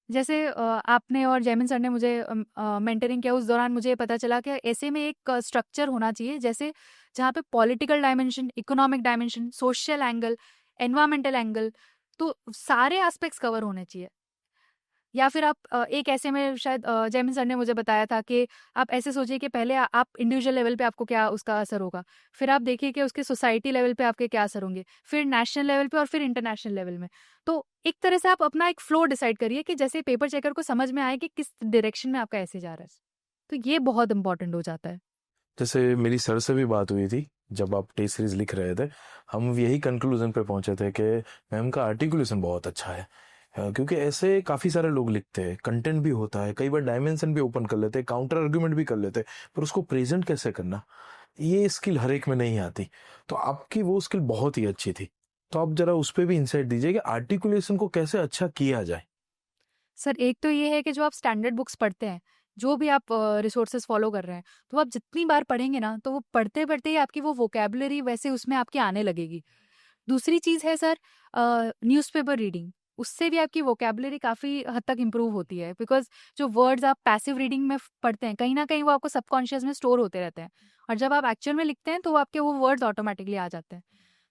जैसे आपने और जैमिन सर ने मुझे मेंटरिंग किया, उस दौरान मुझे पता चला कि ऐसे में एक स्ट्रक्चर होना चाहिए, जैसे जहाँ पे political dimension, economic dimension, social angle, environmental angle, तो सारे एस्पेक्ट्स कवर होने चाहिए। या फिर आप एक ऐसे में शायद जैमिन सर ने मुझे बताया था कि आप ऐसे सोचिए कि पहले आप इंडिविजुअल लेवल पे आपको क्या उसका असर होगा, फिर आप देखिए कि उसके सोसाइटी लेवल पे आपके क्या असर होंगे, फिर नेशनल लेवल पे और फिर इंटरनेशनल लेवल में। तो एक तरह से आप अपना एक फ्लो डिसाइड करिए कि जैसे पेपर चेकर को समझ में आए कि किस डायरेक्शन में आपका ऐसे जा रहा है। तो ये बहुत इंपॉर्टेंट हो जाता है। जैसे मेरी सर से भी बात हुई थी जब आप टेस्ट सीरीज लिख रहे थे, हम यही कंक्लूजन पे पहुंचे थे कि मैम का आर्टिकुलेशन बहुत अच्छा है। क्योंकि ऐसे काफ़ी सारे लोग लिखते हैं, कंटेंट भी होता है, कई बार डायमेंशन भी ओपन कर लेते हैं, काउंटर आर्ग्यूमेंट भी कर लेते हैं, पर उसको प्रेजेंट कैसे करना, ये स्किल हर एक में नहीं आती। तो आपकी वो स्किल बहुत ही अच्छी थी। तो आप जरा उस पर भी इंसाइट दीजिए कि आर्टिकुलेशन को कैसे अच्छा किया जाए। सर एक तो ये है कि जो आप स्टैंडर्ड बुक्स पढ़ते हैं, जो भी आप रिसोर्सेज फॉलो कर रहे हैं, तो आप जितनी बार पढ़ेंगे ना, तो वो पढ़ते पढ़ते ही आपकी वो वोकेबलरी वैसे उसमें आपकी आने लगेगी। दूसरी चीज़ है सर न्यूज़पेपर रीडिंग, उससे भी आपकी वोकेबलरी काफ़ी हद तक इम्प्रूव होती है, बिकॉज जो वर्ड्स आप पैसिव रीडिंग में पढ़ते हैं कहीं ना कहीं वो आपको सबकॉन्शियस में स्टोर होते रहते हैं, और जब आप एक्चुअल में लिखते हैं तो वो आपके वो वर्ड्स ऑटोमेटिकली आ जाते हैं।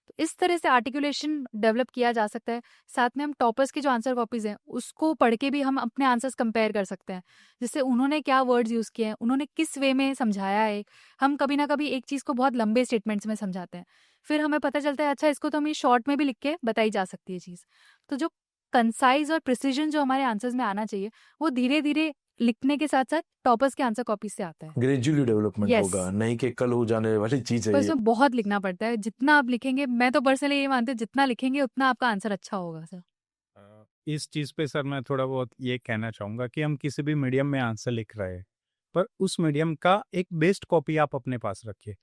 तो इस तरह से आर्टिकुलेशन डेवलप किया जा सकता है। साथ में हम टॉपर्स की जो आंसर कॉपीज हैं उसको पढ़ के भी हम अपने आंसर्स कंपेयर कर सकते हैं, जिससे उन्होंने क्या वर्ड्स यूज़ किए हैं, उन्होंने किस वे में समझाया है। हम कभी ना कभी एक चीज़ को बहुत लंबे स्टेटमेंट्स में समझाते हैं, फिर हमें पता चलता है अच्छा इसको तो हम ये शॉर्ट में भी लिख के बताई जा सकती है चीज़। तो जो कंसाइज और प्रिसीजन जो हमारे आंसर्स में आना चाहिए, वो धीरे धीरे लिखने के साथ साथ टॉपर्स के आंसर कॉपी से आता है। Gradually development Yes. होगा, नहीं कि कल हो जाने वाली चीज़ है पर ये। इसमें बहुत लिखना पड़ता है, जितना आप लिखेंगे, मैं तो पर्सनली ये मानती हूँ जितना लिखेंगे उतना आपका आंसर अच्छा होगा सर। इस चीज़ पे सर मैं थोड़ा बहुत ये कहना चाहूँगा कि हम किसी भी मीडियम में आंसर लिख रहे हैं, पर उस मीडियम का एक बेस्ट कॉपी आप अपने पास रखिए।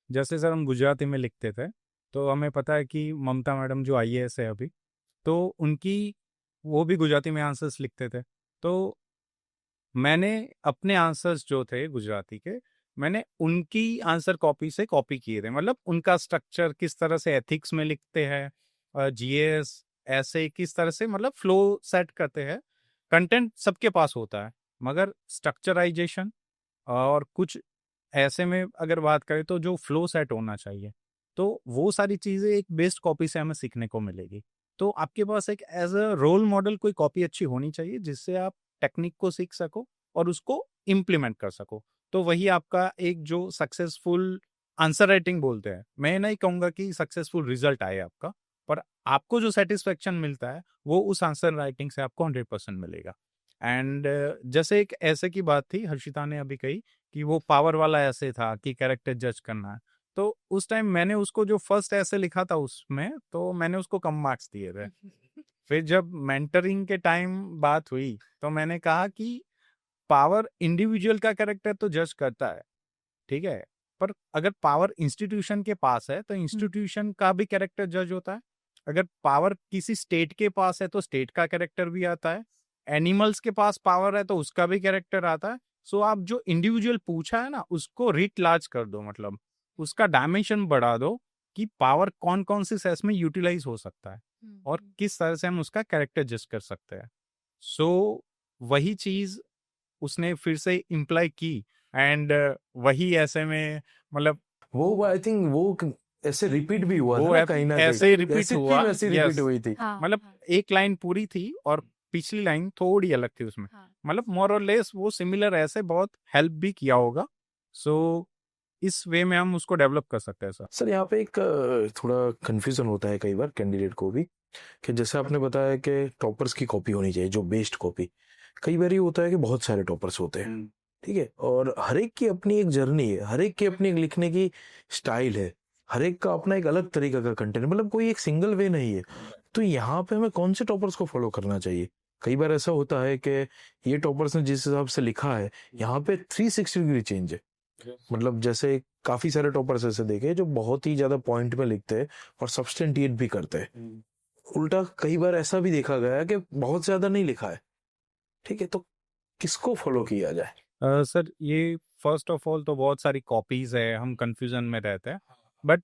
जैसे सर हम गुजराती में लिखते थे, तो हमें पता है कि ममता मैडम जो आईएएस है अभी, तो उनकी वो भी गुजराती में आंसर्स लिखते थे। तो मैंने अपने आंसर्स जो थे गुजराती के, मैंने उनकी आंसर कॉपी से कॉपी किए थे। मतलब उनका स्ट्रक्चर किस तरह से एथिक्स में लिखते हैं, जीएस ऐसे किस तरह से मतलब फ्लो सेट करते हैं। कंटेंट सबके पास होता है, मगर स्ट्रक्चराइजेशन और कुछ ऐसे में अगर बात करें तो जो फ्लो सेट होना चाहिए, तो वो सारी चीज़ें एक बेस्ट कॉपी से हमें सीखने को मिलेगी। तो आपके पास एक एज अ रोल मॉडल कोई कॉपी अच्छी होनी चाहिए, जिससे आप टेक्निक को सीख सको और उसको इम्प्लीमेंट कर सको। तो वही आपका एक जो सक्सेसफुल आंसर राइटिंग बोलते हैं, मैं नहीं कहूँगा कि सक्सेसफुल रिजल्ट आए आपका, पर आपको जो सेटिस्फेक्शन मिलता है वो उस आंसर राइटिंग से आपको 100% मिलेगा। एंड जैसे एक ऐसे की बात थी, हर्षिता ने अभी कही कि वो पावर वाला ऐसे था कि कैरेक्टर जज करना है, तो उस टाइम मैंने उसको जो फर्स्ट ऐसे लिखा था उसमें, तो मैंने उसको कम मार्क्स दिए थे। फिर जब मेंटरिंग के टाइम बात हुई, तो मैंने कहा कि पावर इंडिविजुअल का कैरेक्टर तो जज करता है, ठीक है, पर अगर पावर इंस्टीट्यूशन के पास है तो इंस्टीट्यूशन का भी कैरेक्टर जज होता है। अगर पावर किसी स्टेट के पास है तो स्टेट का कैरेक्टर भी आता है। एनिमल्स के पास पावर है तो उसका भी कैरेक्टर आता है। सो आप जो इंडिविजुअल पूछा है ना, उसको रिट लार्ज कर दो, मतलब उसका डायमेंशन बढ़ा दो कि पावर कौन कौन से सेंस में यूटिलाइज हो सकता है और किस तरह से हम उसका कैरेक्टर जज कर सकते हैं। सो वही चीज उसने फिर से इम्प्लाई की एंड वही ऐसे में मतलब वो आई थिंक वो ऐसे रिपीट भी हुआ था वो ना कहीं ना ऐसे कहीं, रिपीट ऐसी हुआ। थी वैसी रिपीट यस, हुई थी। हाँ मतलब हाँ एक लाइन पूरी थी और पिछली लाइन थोड़ी अलग थी उसमें, हाँ मतलब मोर और लेस वो सिमिलर ऐसे बहुत हेल्प भी किया होगा। सो इस वे में हम उसको डेवलप कर सकते हैं सर। सर यहाँ पे एक थोड़ा कंफ्यूजन होता है कई बार कैंडिडेट को भी, कि जैसे आपने बताया कि टॉपर्स की कॉपी होनी चाहिए, जो बेस्ड कॉपी। कई बार ये होता है कि बहुत सारे टॉपर्स होते हैं, ठीक है, और हर एक की अपनी एक जर्नी है, हर एक की अपनी एक लिखने की स्टाइल है, हर एक का अपना एक अलग तरीका का कंटेंट, मतलब कोई एक सिंगल वे नहीं है। तो यहाँ पे हमें कौन से टॉपर्स को फॉलो करना चाहिए? कई बार ऐसा होता है कि ये टॉपर्स ने जिस हिसाब से लिखा है, यहाँ पे 360 डिग्री चेंज है। मतलब जैसे काफी सारे टॉपर्स ऐसे देखे जो बहुत ही ज्यादा पॉइंट में लिखते हैं और सब्सटेंटिएट भी करते हैं। उल्टा कई बार ऐसा भी देखा गया है कि बहुत ज्यादा नहीं लिखा है, ठीक है, तो किसको फॉलो किया जाए? सर ये फर्स्ट ऑफ ऑल तो बहुत सारी कॉपीज है, हम कंफ्यूजन में रहते हैं, बट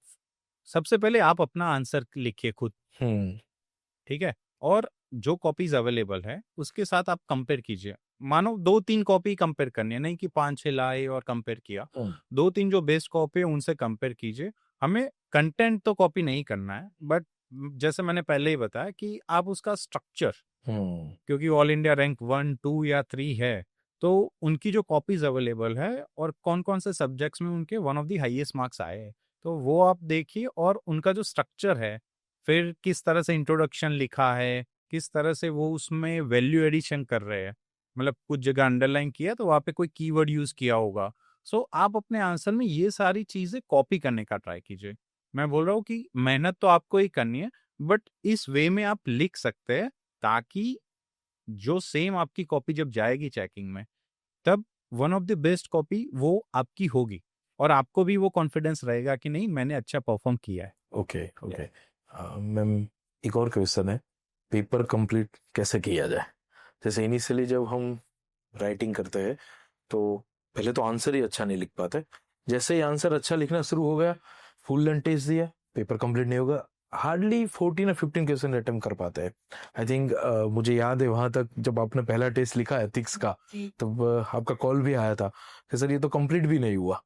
सबसे पहले आप अपना आंसर लिखिए खुद, हम्म ठीक है, और जो कॉपीज अवेलेबल है उसके साथ आप कंपेयर कीजिए। मानो 2-3 कॉपी कंपेयर करनी है, नहीं कि 5-6 लाए और कंपेयर किया। 2-3 जो बेस्ट कॉपी है उनसे कंपेयर कीजिए। हमें कंटेंट तो कॉपी नहीं करना है, बट जैसे मैंने पहले ही बताया कि आप उसका स्ट्रक्चर, क्योंकि ऑल इंडिया रैंक 1, 2 या 3 है, तो उनकी जो कॉपीज अवेलेबल है और कौन कौन से सब्जेक्ट्स में उनके one of the highest marks आए हैं, तो वो आप देखिए, और उनका जो स्ट्रक्चर है, फिर किस तरह से इंट्रोडक्शन लिखा है, किस तरह से वो उसमें वैल्यू एडिशन कर रहे हैं, मतलब कुछ जगह अंडरलाइन किया तो वहाँ पे कोई कीवर्ड यूज किया होगा। सो आप अपने आंसर में ये सारी चीजें कॉपी करने का ट्राई कीजिए। मैं बोल रहा हूँ कि मेहनत तो आपको ही करनी है, बट इस वे में आप लिख सकते हैं ताकि जो सेम आपकी कॉपी जब जाएगी चेकिंग में, तब one of the best copy वो आपकी होगी और आपको भी वो कॉन्फिडेंस रहेगा कि नहीं मैंने अच्छा परफॉर्म किया है। ओके ओके मैम, एक और क्वेश्चन है, पेपर कंप्लीट कैसे किया जाए? जैसे इनिशियली जब हम राइटिंग करते हैं तो पहले तो आंसर ही अच्छा नहीं लिख पाते, जैसे ही आंसर अच्छा लिखना शुरू हो गया, फुल लेंथ टेस्ट दिया, पेपर कंप्लीट नहीं होगा, हार्डली 14 या 15 क्वेश्चन अटेम्प्ट कर पाते हैं। आई थिंक मुझे याद है वहां तक जब आपने पहला टेस्ट लिखा एथिक्स का, तब आपका कॉल भी आया था कि सर ये तो कंप्लीट भी नहीं हुआ।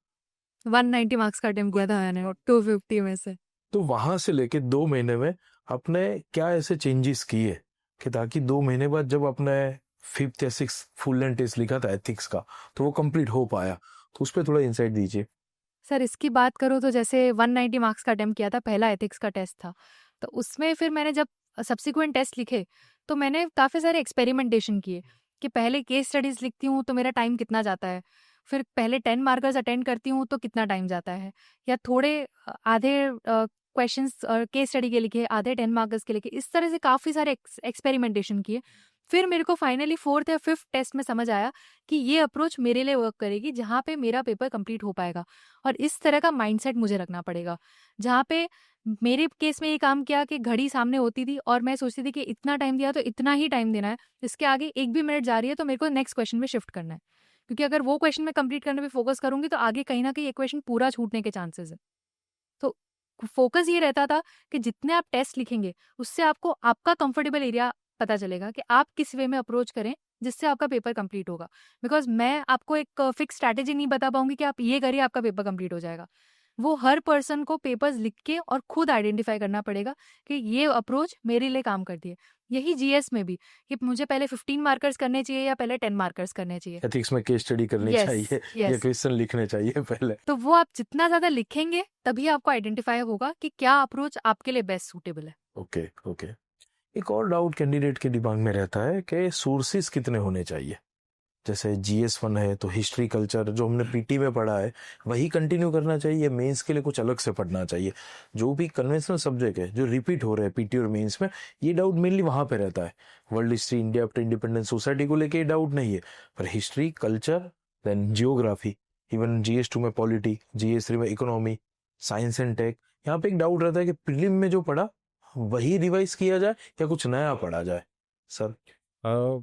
190 मार्क्स का अटेम्प्ट किया था मैंने 250 में से। तो वहां से लेके 2 महीने में आपने क्या ऐसे चेंजेस किए कि ताकि 2 महीने बाद जब आपने 5th या 6th फुल लेंथ टेस्ट लिखा था एथिक्स का तो वो कंप्लीट हो पाया? तो उस पर थोड़ा इंसाइट दीजिए। सर इसकी बात करूँ तो जैसे 190 मार्क्स का अटेम्प्ट किया था, पहला एथिक्स का टेस्ट था, तो उसमें फिर मैंने जब सब्सिक्वेंट टेस्ट लिखे तो मैंने काफ़ी सारे एक्सपेरिमेंटेशन किए कि पहले केस स्टडीज़ लिखती हूँ तो मेरा टाइम कितना जाता है, फिर पहले 10 मार्कर्स अटेंड करती हूँ तो कितना टाइम जाता है, या थोड़े आधे क्वेश्चंस केस स्टडी के लिखे, आधे 10 मार्कर्स के लिखे, इस तरह से काफ़ी सारे एक्सपेरिमेंटेशन किए। फिर मेरे को फाइनली 4th या 5th टेस्ट में समझ आया कि ये अप्रोच मेरे लिए वर्क करेगी, जहाँ पे मेरा पेपर कंप्लीट हो पाएगा। और इस तरह का माइंडसेट मुझे रखना पड़ेगा, जहाँ पे मेरे केस में ये काम किया कि घड़ी सामने होती थी और मैं सोचती थी कि इतना टाइम दिया तो इतना ही टाइम देना है, इसके आगे एक भी मिनट जा रही है तो मेरे को नेक्स्ट क्वेश्चन में शिफ्ट करना है, क्योंकि अगर वो क्वेश्चन में कंप्लीट करने पे फोकस करूंगी तो आगे कहीं ना कहीं ये क्वेश्चन पूरा छूटने के चांसेस है। तो फोकस ये रहता था कि जितने आप टेस्ट लिखेंगे उससे आपको आपका कंफर्टेबल एरिया पता चलेगा कि आप किस वे में अप्रोच करें जिससे आपका पेपर कंप्लीट होगा। बिकॉज मैं आपको एक फिक्स स्ट्रैटेजी नहीं बता पाऊंगी कि आप ये करिए आपका पेपर कंप्लीट हो जाएगा। वो हर पर्सन को पेपर्स लिख के और खुद आइडेंटिफाई करना पड़ेगा कि ये अप्रोच मेरे लिए काम करती है। यही जीएस में भी कि मुझे पहले 15 मार्कर्स करने चाहिए या पहले 10 मार्कर्स करने चाहिए। एथिक्स में केस स्टडी करनी Yes, चाहिए या yes. क्वेश्चन लिखने चाहिए पहले? तो वो आप जितना ज्यादा लिखेंगे तभी आपको आइडेंटिफाई होगा कि क्या अप्रोच आपके लिए बेस्ट सूटेबल है। Okay okay. एक और डाउट कैंडिडेट के दिमाग में रहता है कि सोर्सेज कितने होने चाहिए? जैसे GS1 है तो हिस्ट्री कल्चर जो हमने पीटी में पढ़ा है वही कंटिन्यू करना चाहिए, मेंस के लिए कुछ अलग से पढ़ना चाहिए? जो भी कन्वेंशनल सब्जेक्ट है जो रिपीट हो रहे हैं पीटी और मेंस में, ये डाउट मेनली वहां पे रहता है। World history, India after independence, society को लेके ये डाउट नहीं है, पर history, culture, then geography, even GS2 में पॉलिटी, GS3 में इकोनॉमी, साइंस एंड टेक, यहाँ पे एक डाउट रहता है कि प्रीलिम में जो पढ़ा वही रिवाइज किया जाए या कुछ नया पढ़ा जाए? सर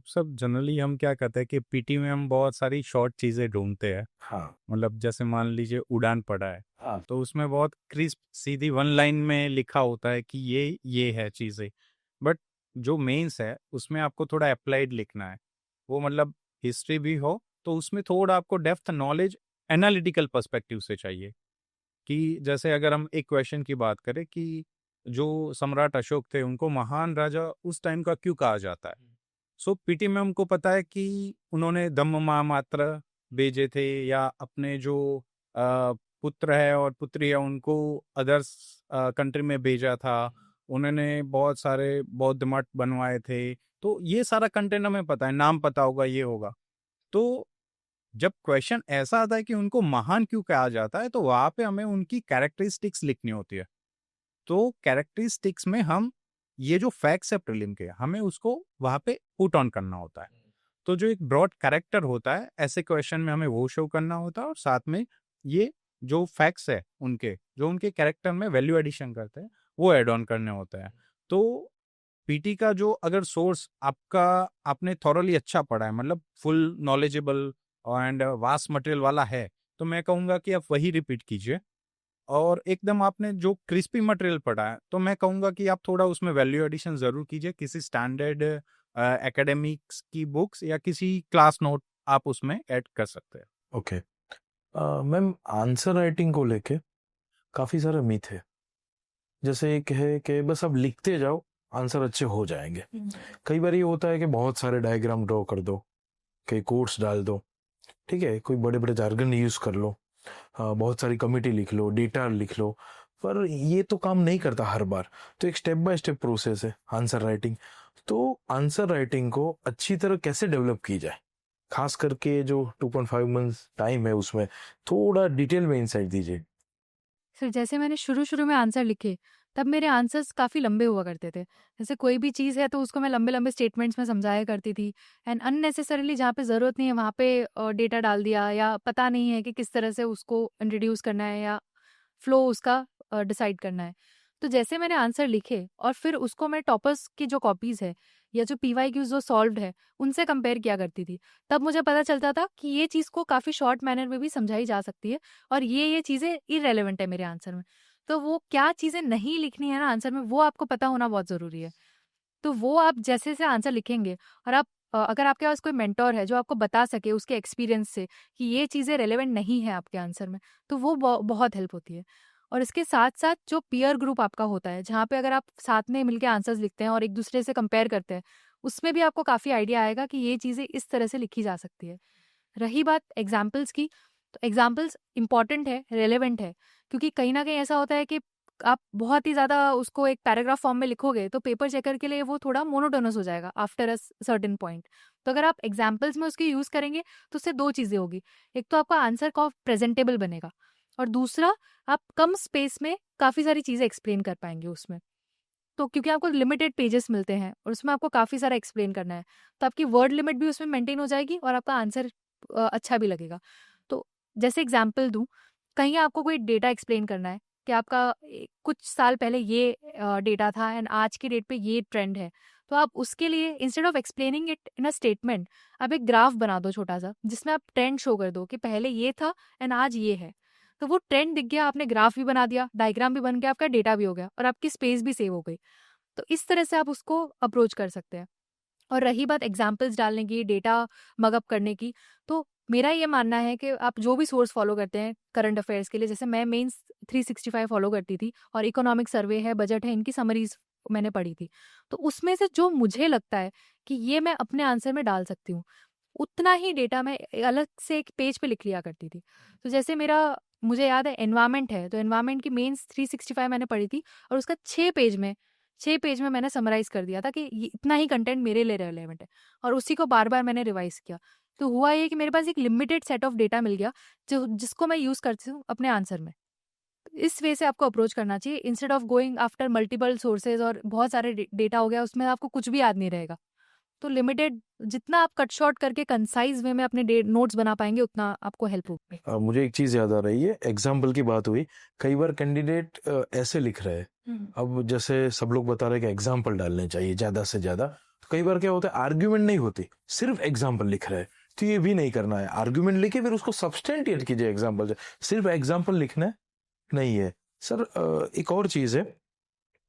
सब जनरली हम क्या करते हैं कि पीटी में हम बहुत सारी शॉर्ट चीज़ें ढूंढते हैं, हाँ मतलब जैसे मान लीजिए उड़ान पड़ा है, हाँ तो उसमें बहुत क्रिस्प सीधी 1 लाइन में लिखा होता है कि ये है चीज़ें, बट जो मेंस है उसमें आपको थोड़ा अप्लाइड लिखना है, वो मतलब हिस्ट्री भी हो तो उसमें थोड़ा आपको डेप्थ नॉलेज एनालिटिकल पर्सपेक्टिव से चाहिए। कि जैसे अगर हम एक क्वेश्चन की बात करें कि जो सम्राट अशोक थे उनको महान राजा उस टाइम का क्यों कहा जाता है, सो पीटी में हमको पता है कि उन्होंने धम्म मात्र भेजे थे, या अपने जो पुत्र है और पुत्री है उनको अदर्स कंट्री में भेजा था, उन्होंने बहुत सारे बौद्ध मठ बनवाए थे। तो ये सारा कंटेंट हमें पता है, नाम पता होगा, ये होगा। तो जब क्वेश्चन ऐसा आता है कि उनको महान क्यों कहा जाता है, तो वहां पे हमें उनकी कैरेक्टरिस्टिक्स लिखनी होती है। तो कैरेक्टरिस्टिक्स में हम ये जो फैक्ट्स है प्रीलिम के, हमें उसको वहां पे पुट ऑन करना होता है। तो जो एक ब्रॉड कैरेक्टर होता है ऐसे क्वेश्चन में हमें वो शो करना होता है, और साथ में ये जो फैक्ट्स है उनके, जो उनके कैरेक्टर में वैल्यू एडिशन करते हैं, वो एड ऑन करने होता है। तो पीटी का जो अगर सोर्स आपका, आपने थॉरली अच्छा पढ़ा है, मतलब full knowledgeable and vast material वाला है, तो मैं कहूँगा कि आप वही रिपीट कीजिए। और एकदम आपने जो क्रिस्पी मटेरियल पढ़ा है, तो मैं कहूँगा कि आप थोड़ा उसमें वैल्यू एडिशन ज़रूर कीजिए। किसी स्टैंडर्ड एकेडमिक्स की बुक्स या किसी क्लास नोट आप उसमें ऐड कर सकते हैं। ओके मैम, आंसर राइटिंग को लेके काफ़ी सारे मिथ है। जैसे एक है कि बस आप लिखते जाओ, आंसर अच्छे हो जाएंगे। कई बार ये होता है कि बहुत सारे डायग्राम ड्रॉ कर दो, कई कोट्स डाल दो, ठीक है, कोई बड़े बड़े जार्गन यूज़ कर लो, बहुत सारी कमिटी लिख लो, डेटा लिख लो, पर ये तो काम नहीं करता हर बार। तो एक स्टेप बाय स्टेप प्रोसेस है आंसर राइटिंग। तो आंसर राइटिंग को अच्छी तरह कैसे डेवलप की जाए, खास करके जो 2.5 मंथ्स टाइम है उसमें थोड़ा डिटेल में इंसाइट दीजिए। सर जैसे मैंने शुरू में आंसर लिखे, तब मेरे आंसर्स काफ़ी लंबे हुआ करते थे। जैसे कोई भी चीज़ है तो उसको मैं लंबे स्टेटमेंट्स में समझाया करती थी, एंड अननेसेसरीली जहाँ पे ज़रूरत नहीं है वहाँ पे डेटा डाल दिया, या पता नहीं है कि किस तरह से उसको इंट्रोड्यूस करना है या फ्लो उसका डिसाइड करना है। तो जैसे मैंने आंसर लिखे और फिर उसको मैं टॉपर्स की जो कॉपीज़ है या जो पीवाईक्यूज़ जो सॉल्व्ड है, उनसे कंपेयर किया करती थी। तब मुझे पता चलता था कि ये चीज़ को काफ़ी शॉर्ट मैनर में भी समझाई जा सकती है, और ये चीज़ें इर्रेलेवेंट है मेरे आंसर में। तो वो क्या चीज़ें नहीं लिखनी है ना आंसर में, वो आपको पता होना बहुत ज़रूरी है। तो वो आप जैसे आंसर लिखेंगे, और आप अगर आपके पास कोई मेंटर है जो आपको बता सके उसके एक्सपीरियंस से कि ये चीज़ें रेलेवेंट नहीं है आपके आंसर में, तो वो बहुत हेल्प होती है। और इसके साथ-साथ जो पीयर ग्रुप आपका होता है, जहाँ पे अगर आप साथ में मिलके आंसर्स लिखते हैं और एक दूसरे से कंपेयर करते हैं, उसमें भी आपको काफ़ी आइडिया आएगा कि ये चीज़ें इस तरह से लिखी जा सकती है। रही बात एग्जाम्पल्स की, तो एग्जाम्पल्स इंपॉर्टेंट है, रेलेवेंट है, क्योंकि कहीं न कहीं ऐसा होता है कि आप बहुत ही ज़्यादा उसको एक पैराग्राफ फॉर्म में लिखोगे, तो पेपर चेकर के लिए वो थोड़ा मोनोटोनस हो जाएगा आफ्टर अ सर्टेन पॉइंट। तो अगर आप एग्जाम्पल्स में उसकी यूज़ करेंगे, तो उससे 2 चीज़ें होगी। एक तो आपका आंसर का प्रेजेंटेबल बनेगा, और दूसरा आप कम स्पेस में काफ़ी सारी चीज़ें एक्सप्लेन कर पाएँगे उसमें। तो क्योंकि आपको लिमिटेड पेजेस मिलते हैं और उसमें आपको काफ़ी सारा एक्सप्लेन करना है, तो आपकी वर्ड लिमिट भी उसमें मेंटेन हो जाएगी और आपका आंसर अच्छा भी लगेगा। तो जैसे एग्जांपल दूँ, कहीं आपको कोई डेटा एक्सप्लेन करना है कि आपका कुछ साल पहले ये डेटा था एंड आज की डेट पे ये ट्रेंड है, तो आप उसके लिए instead of explaining it in a statement, आप एक ग्राफ बना दो छोटा-सा, जिसमें आप ट्रेंड शो कर दो कि पहले ये था एंड आज ये है। तो वो ट्रेंड दिख गया, आपने ग्राफ भी बना दिया, डायग्राम भी बन गया, आपका डेटा भी हो गया और आपकी स्पेस भी सेव हो गई। तो इस तरह से आप उसको अप्रोच कर सकते हैं। और रही बात एग्जाम्पल्स डालने की, डेटा मगअप करने की, तो मेरा ये मानना है कि आप जो भी सोर्स फॉलो करते हैं करंट अफेयर्स के लिए, जैसे मैं मेंस 365 फॉलो करती थी और इकोनॉमिक सर्वे है, बजट है, इनकी समरीज मैंने पढ़ी थी। तो उसमें से जो मुझे लगता है कि ये मैं अपने आंसर में डाल सकती हूँ, उतना ही डेटा मैं अलग से एक पेज पे लिख लिया करती थी। तो जैसे मुझे याद है एनवायरनमेंट है, तो एनवायरनमेंट की मेंस 365 मैंने पढ़ी थी और उसका 6 पेज में मैंने समराइज़ कर दिया था कि ये इतना ही कंटेंट मेरे लिए रिलेवेंट है, और उसी को बार-बार मैंने रिवाइज़ किया। तो हुआ ये कि मेरे पास एक लिमिटेड सेट ऑफ डेटा मिल गया, जो जिसको मैं यूज़ करती हूँ अपने आंसर में। इस वे से आपको अप्रोच करना चाहिए instead of going after multiple sources, और बहुत सारे डेटा हो गया, उसमें आपको कुछ भी याद नहीं रहेगा। तो लिमिटेड, जितना आप कट शॉर्ट करके कंसाइज़ वे में अपने नोट्स बना पाएँगे, उतना आपको हेल्प होगी। मुझे एक चीज़ याद आ रही है, एग्जाम्पल की बात हुई। कई बार कैंडिडेट ऐसे लिख रहे हैं, अब जैसे सब लोग बता रहे हैं कि एग्जाम्पल डालने चाहिए ज़्यादा से ज़्यादा, तो कई बार क्या होता है, आर्ग्यूमेंट नहीं होती, सिर्फ एग्जाम्पल लिख रहे हैं। तो ये भी नहीं करना है, आर्ग्यूमेंट लिखे फिर उसको सब्सटेंटिएट कीजिए एग्जाम्पल से, सिर्फ एग्जाम्पल लिखना नहीं है। सर एक और चीज़ है,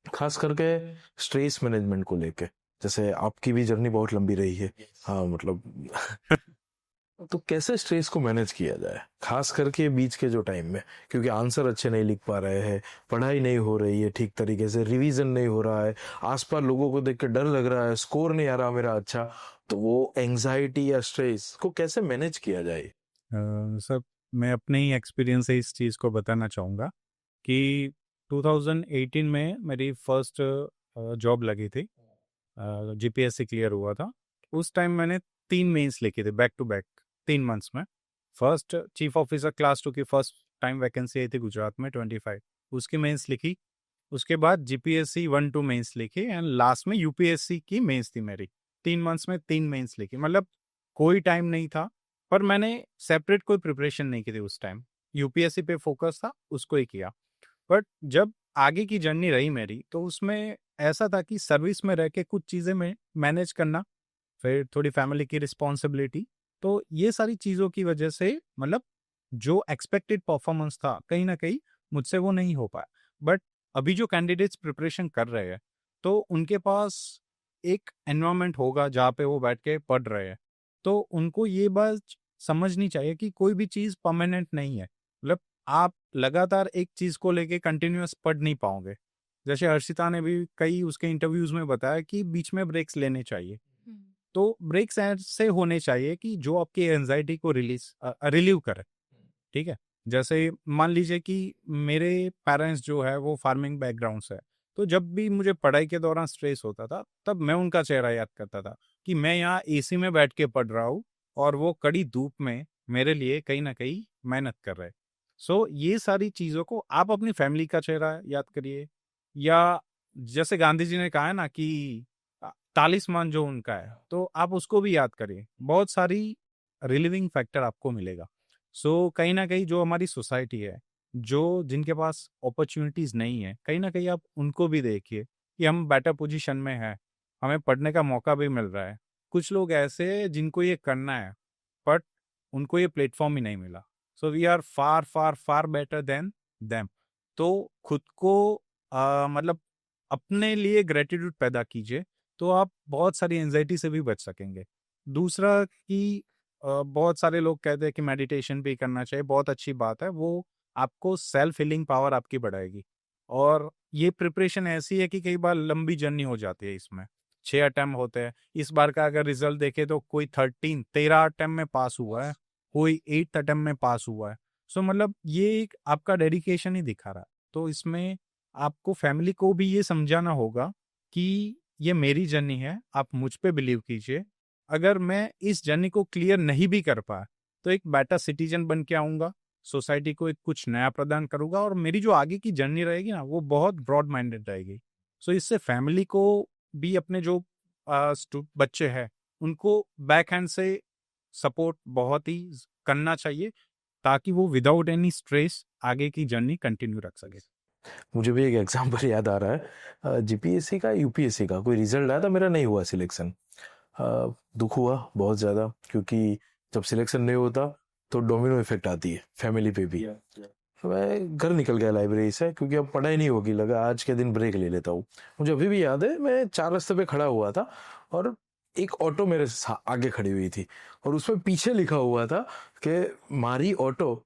खास करके स्ट्रेस मैनेजमेंट को लेके, जैसे आपकी भी जर्नी बहुत लंबी रही है। हाँ मतलब तो कैसे स्ट्रेस को मैनेज किया जाए, खास करके बीच के जो टाइम में, क्योंकि आंसर अच्छे नहीं लिख पा रहे हैं, पढ़ाई नहीं हो रही है ठीक तरीके से, रिवीजन नहीं हो रहा है, आसपास लोगों को देख के डर लग रहा है, स्कोर नहीं आ रहा मेरा अच्छा, तो वो एंजाइटी या स्ट्रेस को कैसे मैनेज किया जाए? सर, मैं अपने ही एक्सपीरियंस से इस चीज़ को बताना चाहूँगा कि 2018 में मेरी फर्स्ट जॉब लगी थी, जीपीएससी क्लियर हुआ था। उस टाइम मैंने 3 मेंस लिखे थे बैक टू बैक 3 मंथ्स में। फर्स्ट चीफ ऑफिसर क्लास 2 की फर्स्ट टाइम वैकेंसी आई थी गुजरात में 25, उसकी मेंस लिखी। उसके बाद जीपीएससी 1-2 मेंस लिखी एंड लास्ट में यूपीएससी की मेंस थी मेरी। 3 मंथ्स में 3 मेंस लिखी, मतलब कोई टाइम नहीं था, पर मैंने सेपरेट कोई प्रिपरेशन नहीं की थी उस टाइम। यूपीएससी पे फोकस था, उसको ही किया। बट जब आगे की जर्नी रही मेरी, तो उसमें ऐसा था कि सर्विस में रह के कुछ चीज़ें में मैनेज करना, फिर थोड़ी फैमिली की रिस्पॉन्सिबिलिटी, तो ये सारी चीज़ों की वजह से मतलब जो एक्सपेक्टेड परफॉर्मेंस था कहीं ना कहीं मुझसे वो नहीं हो पाया। बट अभी जो कैंडिडेट्स प्रिपरेशन कर रहे हैं, तो उनके पास एक एनवायरनमेंट होगा जहाँ पे वो बैठ के पढ़ रहे हैं, तो उनको ये बात समझनी चाहिए कि कोई भी चीज़ परमानेंट नहीं है। मतलब आप लगातार एक चीज़ को लेके कंटिन्यूअस पढ़ नहीं पाओगे। जैसे हर्षिता ने भी कई उसके इंटरव्यूज में बताया कि बीच में ब्रेक्स लेने चाहिए। तो ब्रेक्स ऐसे होने चाहिए कि जो आपकी एंजाइटी को रिलीव करे। ठीक है, जैसे मान लीजिए कि मेरे पेरेंट्स जो है वो फार्मिंग बैकग्राउंड से है, तो जब भी मुझे पढ़ाई के दौरान स्ट्रेस होता था, तब मैं उनका चेहरा याद करता था कि मैं यहाँ एसी में बैठ के पढ़ रहा हूँ और वो कड़ी धूप में मेरे लिए कहीं ना कहीं मेहनत कर रहे हैं। सो ये सारी चीज़ों को आप अपनी फैमिली का चेहरा याद करिए, या जैसे गांधी जी ने कहा है ना कि तालिस्मान जो उनका है, तो आप उसको भी याद करिए। बहुत सारी रिलीविंग फैक्टर आपको मिलेगा। सो कहीं ना कहीं जो हमारी सोसाइटी है, जो जिनके पास अपॉर्चुनिटीज़ नहीं है, कहीं ना कहीं आप उनको भी देखिए कि हम बेटर पोजीशन में हैं, हमें पढ़ने का मौका भी मिल रहा है। कुछ लोग ऐसे हैं जिनको ये करना है, बट उनको ये प्लेटफॉर्म ही नहीं मिला। So we are far far far better than them. तो खुद को मतलब अपने लिए ग्रेटिट्यूड पैदा कीजिए, तो आप बहुत सारी एंजाइटी से भी बच सकेंगे। दूसरा कि बहुत सारे लोग कहते हैं कि मेडिटेशन भी करना चाहिए, बहुत अच्छी बात है, वो आपको सेल्फ हीलिंग पावर आपकी बढ़ाएगी। और ये प्रिपरेशन ऐसी है कि कई बार लंबी जर्नी हो जाती है इसमें, 6 अटेम्प्ट होते हैं। इस बार का अगर रिजल्ट देखे तो कोई 13 अटेम्प्ट में पास हुआ है, कोई 8 अटेम्प्ट में पास हुआ है। सो मतलब ये एक आपका डेडिकेशन ही दिखा रहा है। तो इसमें आपको फैमिली को भी ये समझाना होगा कि ये मेरी जर्नी है, आप मुझ पे बिलीव कीजिए। अगर मैं इस जर्नी को क्लियर नहीं भी कर पाया, तो एक बेटर सिटीजन बन के आऊँगा, सोसाइटी को एक कुछ नया प्रदान करूँगा, और मेरी जो आगे की जर्नी रहेगी ना, वो बहुत ब्रॉड माइंडेड रहेगी। सो इससे फैमिली को भी अपने जो बच्चे हैं, उनको बैक हैंड से सपोर्ट बहुत ही करना चाहिए, ताकि वो विदाउट एनी स्ट्रेस आगे की जर्नी कंटिन्यू रख सके। मुझे भी एक एग्जांपल याद आ रहा है, जीपीएससी का यूपीएससी का कोई रिजल्ट आया था, मेरा नहीं हुआ सिलेक्शन। दुख हुआ बहुत ज़्यादा, क्योंकि जब सिलेक्शन नहीं होता तो डोमिनो इफेक्ट आती है फैमिली पे भी। तो मैं घर निकल गया लाइब्रेरी से, क्योंकि अब पढ़ाई नहीं होगी, लगा आज के दिन ब्रेक ले लेता हूँ। मुझे अभी भी याद है, मैं 4 रास्ते पे खड़ा हुआ था और एक ऑटो मेरे आगे खड़ी हुई थी, और उसमें पीछे लिखा हुआ था कि मारी ऑटो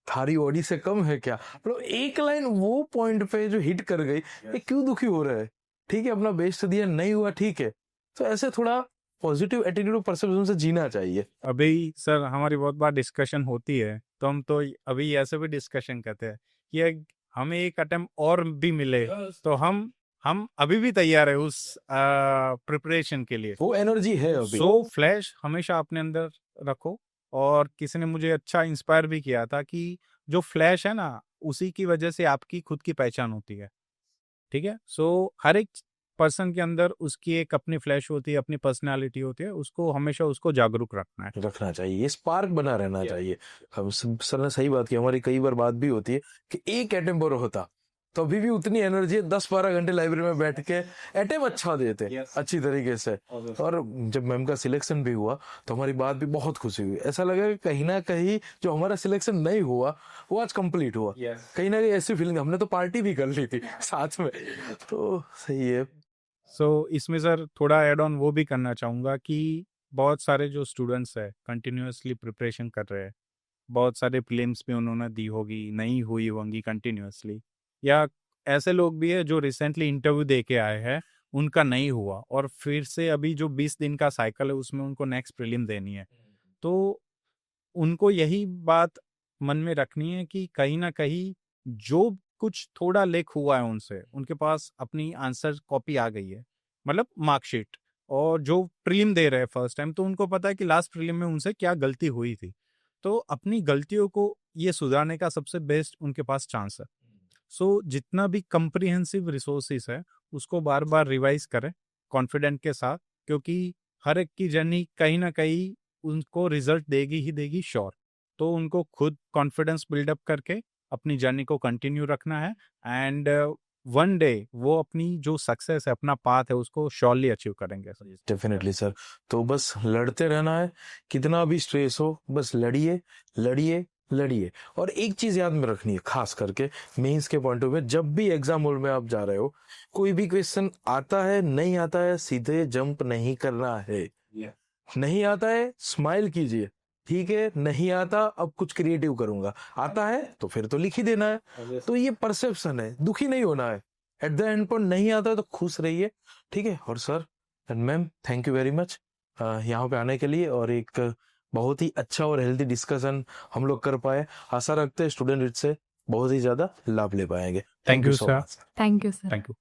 थारी ऑडी से कम है क्या। मतलब एक लाइन वो पॉइंट पे जो हिट कर गई, ये क्यों दुखी हो रहा है? ठीक है, अपना बेस्ट दिया, नहीं हुआ ठीक है, तो ऐसे थोड़ा पॉजिटिव एटीट्यूड और परसेप्शन से जीना चाहिए। अभी सर हमारी बहुत बार डिस्कशन होती है, तो हम तो अभी ऐसे भी डिस्कशन करते हैं कि हमें एक अटेम्प्ट और भी मिले, तो हम अभी भी तैयार है उस प्रिपरेशन के लिए। वो एनर्जी है अभी। सो फ्लैश हमेशा अपने अंदर रखो। और किसी ने मुझे अच्छा इंस्पायर भी किया था कि जो फ्लैश है ना, उसी की वजह से आपकी खुद की पहचान होती है। ठीक है, सो हर एक पर्सन के अंदर उसकी एक अपनी फ्लैश होती है, अपनी पर्सनालिटी होती है, उसको हमेशा उसको जागरूक रखना चाहिए, ये स्पार्क बना रहना चाहिए। हम सर ने सही बात की, हमारी कई बार बात भी होती है कि एक एटम पर होता तो अभी भी उतनी एनर्जी 10-12 घंटे लाइब्रेरी में बैठ के एटम अच्छा देते अच्छी तरीके से। और जब मैम का सिलेक्शन भी हुआ तो हमारी बात भी बहुत खुशी हुई, ऐसा लगा कि कहीं ना कहीं जो हमारा सिलेक्शन नहीं हुआ वो आज कंप्लीट हुआ। कहीं ना कहीं ऐसी फीलिंग, हमने तो पार्टी भी कर ली थी साथ में, तो सही है। सो इसमें सर थोड़ा एड ऑन वो भी करना चाहूँगा कि बहुत सारे जो स्टूडेंट्स है कंटिन्यूअसली प्रिपरेशन कर रहे हैं, बहुत सारे प्रीलिम्स भी उन्होंने दी होगी, नहीं हुई होंगी कंटिन्यूअसली, या ऐसे लोग भी है जो रिसेंटली इंटरव्यू दे के आए हैं, उनका नहीं हुआ और फिर से अभी जो 20 दिन का साइकिल है उसमें उनको नेक्स्ट प्रीलिम देनी है। तो उनको यही बात मन में रखनी है कि कहीं ना कहीं जो कुछ थोड़ा लेख हुआ है उनसे, उनके पास अपनी आंसर कॉपी आ गई है, मतलब मार्कशीट, और जो प्रीलिम दे रहे हैं फर्स्ट टाइम, तो उनको पता है कि लास्ट प्रीलिम में उनसे क्या गलती हुई थी। तो अपनी गलतियों को ये सुधारने का सबसे बेस्ट उनके पास चांस है। सो जितना भी कंप्रिहेंसिव रिसोर्सेस है उसको बार बार रिवाइज करें कॉन्फिडेंट के साथ, क्योंकि हर एक की जर्नी कहीं ना कहीं उनको रिजल्ट देगी ही देगी, श्योर। तो उनको खुद कॉन्फिडेंस बिल्डअप करके अपनी जर्नी को कंटिन्यू रखना है, एंड वन डे वो अपनी जो सक्सेस है, अपना पाथ है, उसको श्योरली अचीव करेंगे। Definitely sir. तो बस लड़ते रहना है, कितना भी स्ट्रेस हो बस लड़िए लड़िए लड़िए। और एक चीज याद में रखनी है खास करके मेंस के पॉइंट ऑफ व्यू, जब भी एग्जाम हॉल में आप जा रहे हो, कोई भी क्वेश्चन आता है नहीं आता है सीधे जंप नहीं करना है। नहीं आता है स्माइल कीजिए, ठीक है, नहीं आता अब कुछ क्रिएटिव करूंगा, आता है तो फिर तो लिख ही देना है। तो ये परसेप्शन है, दुखी नहीं होना है। एट द एंड पॉइंट नहीं आता है तो खुश रहिए, ठीक है। और sir and ma'am thank you very much यहाँ पे आने के लिए, और एक बहुत ही अच्छा और हेल्दी डिस्कशन हम लोग कर पाए। आशा रखते हैं स्टूडेंट इससे बहुत ही ज्यादा लाभ ले पाएंगे। Thank you, so sir. Much. Thank you sir. Thank you.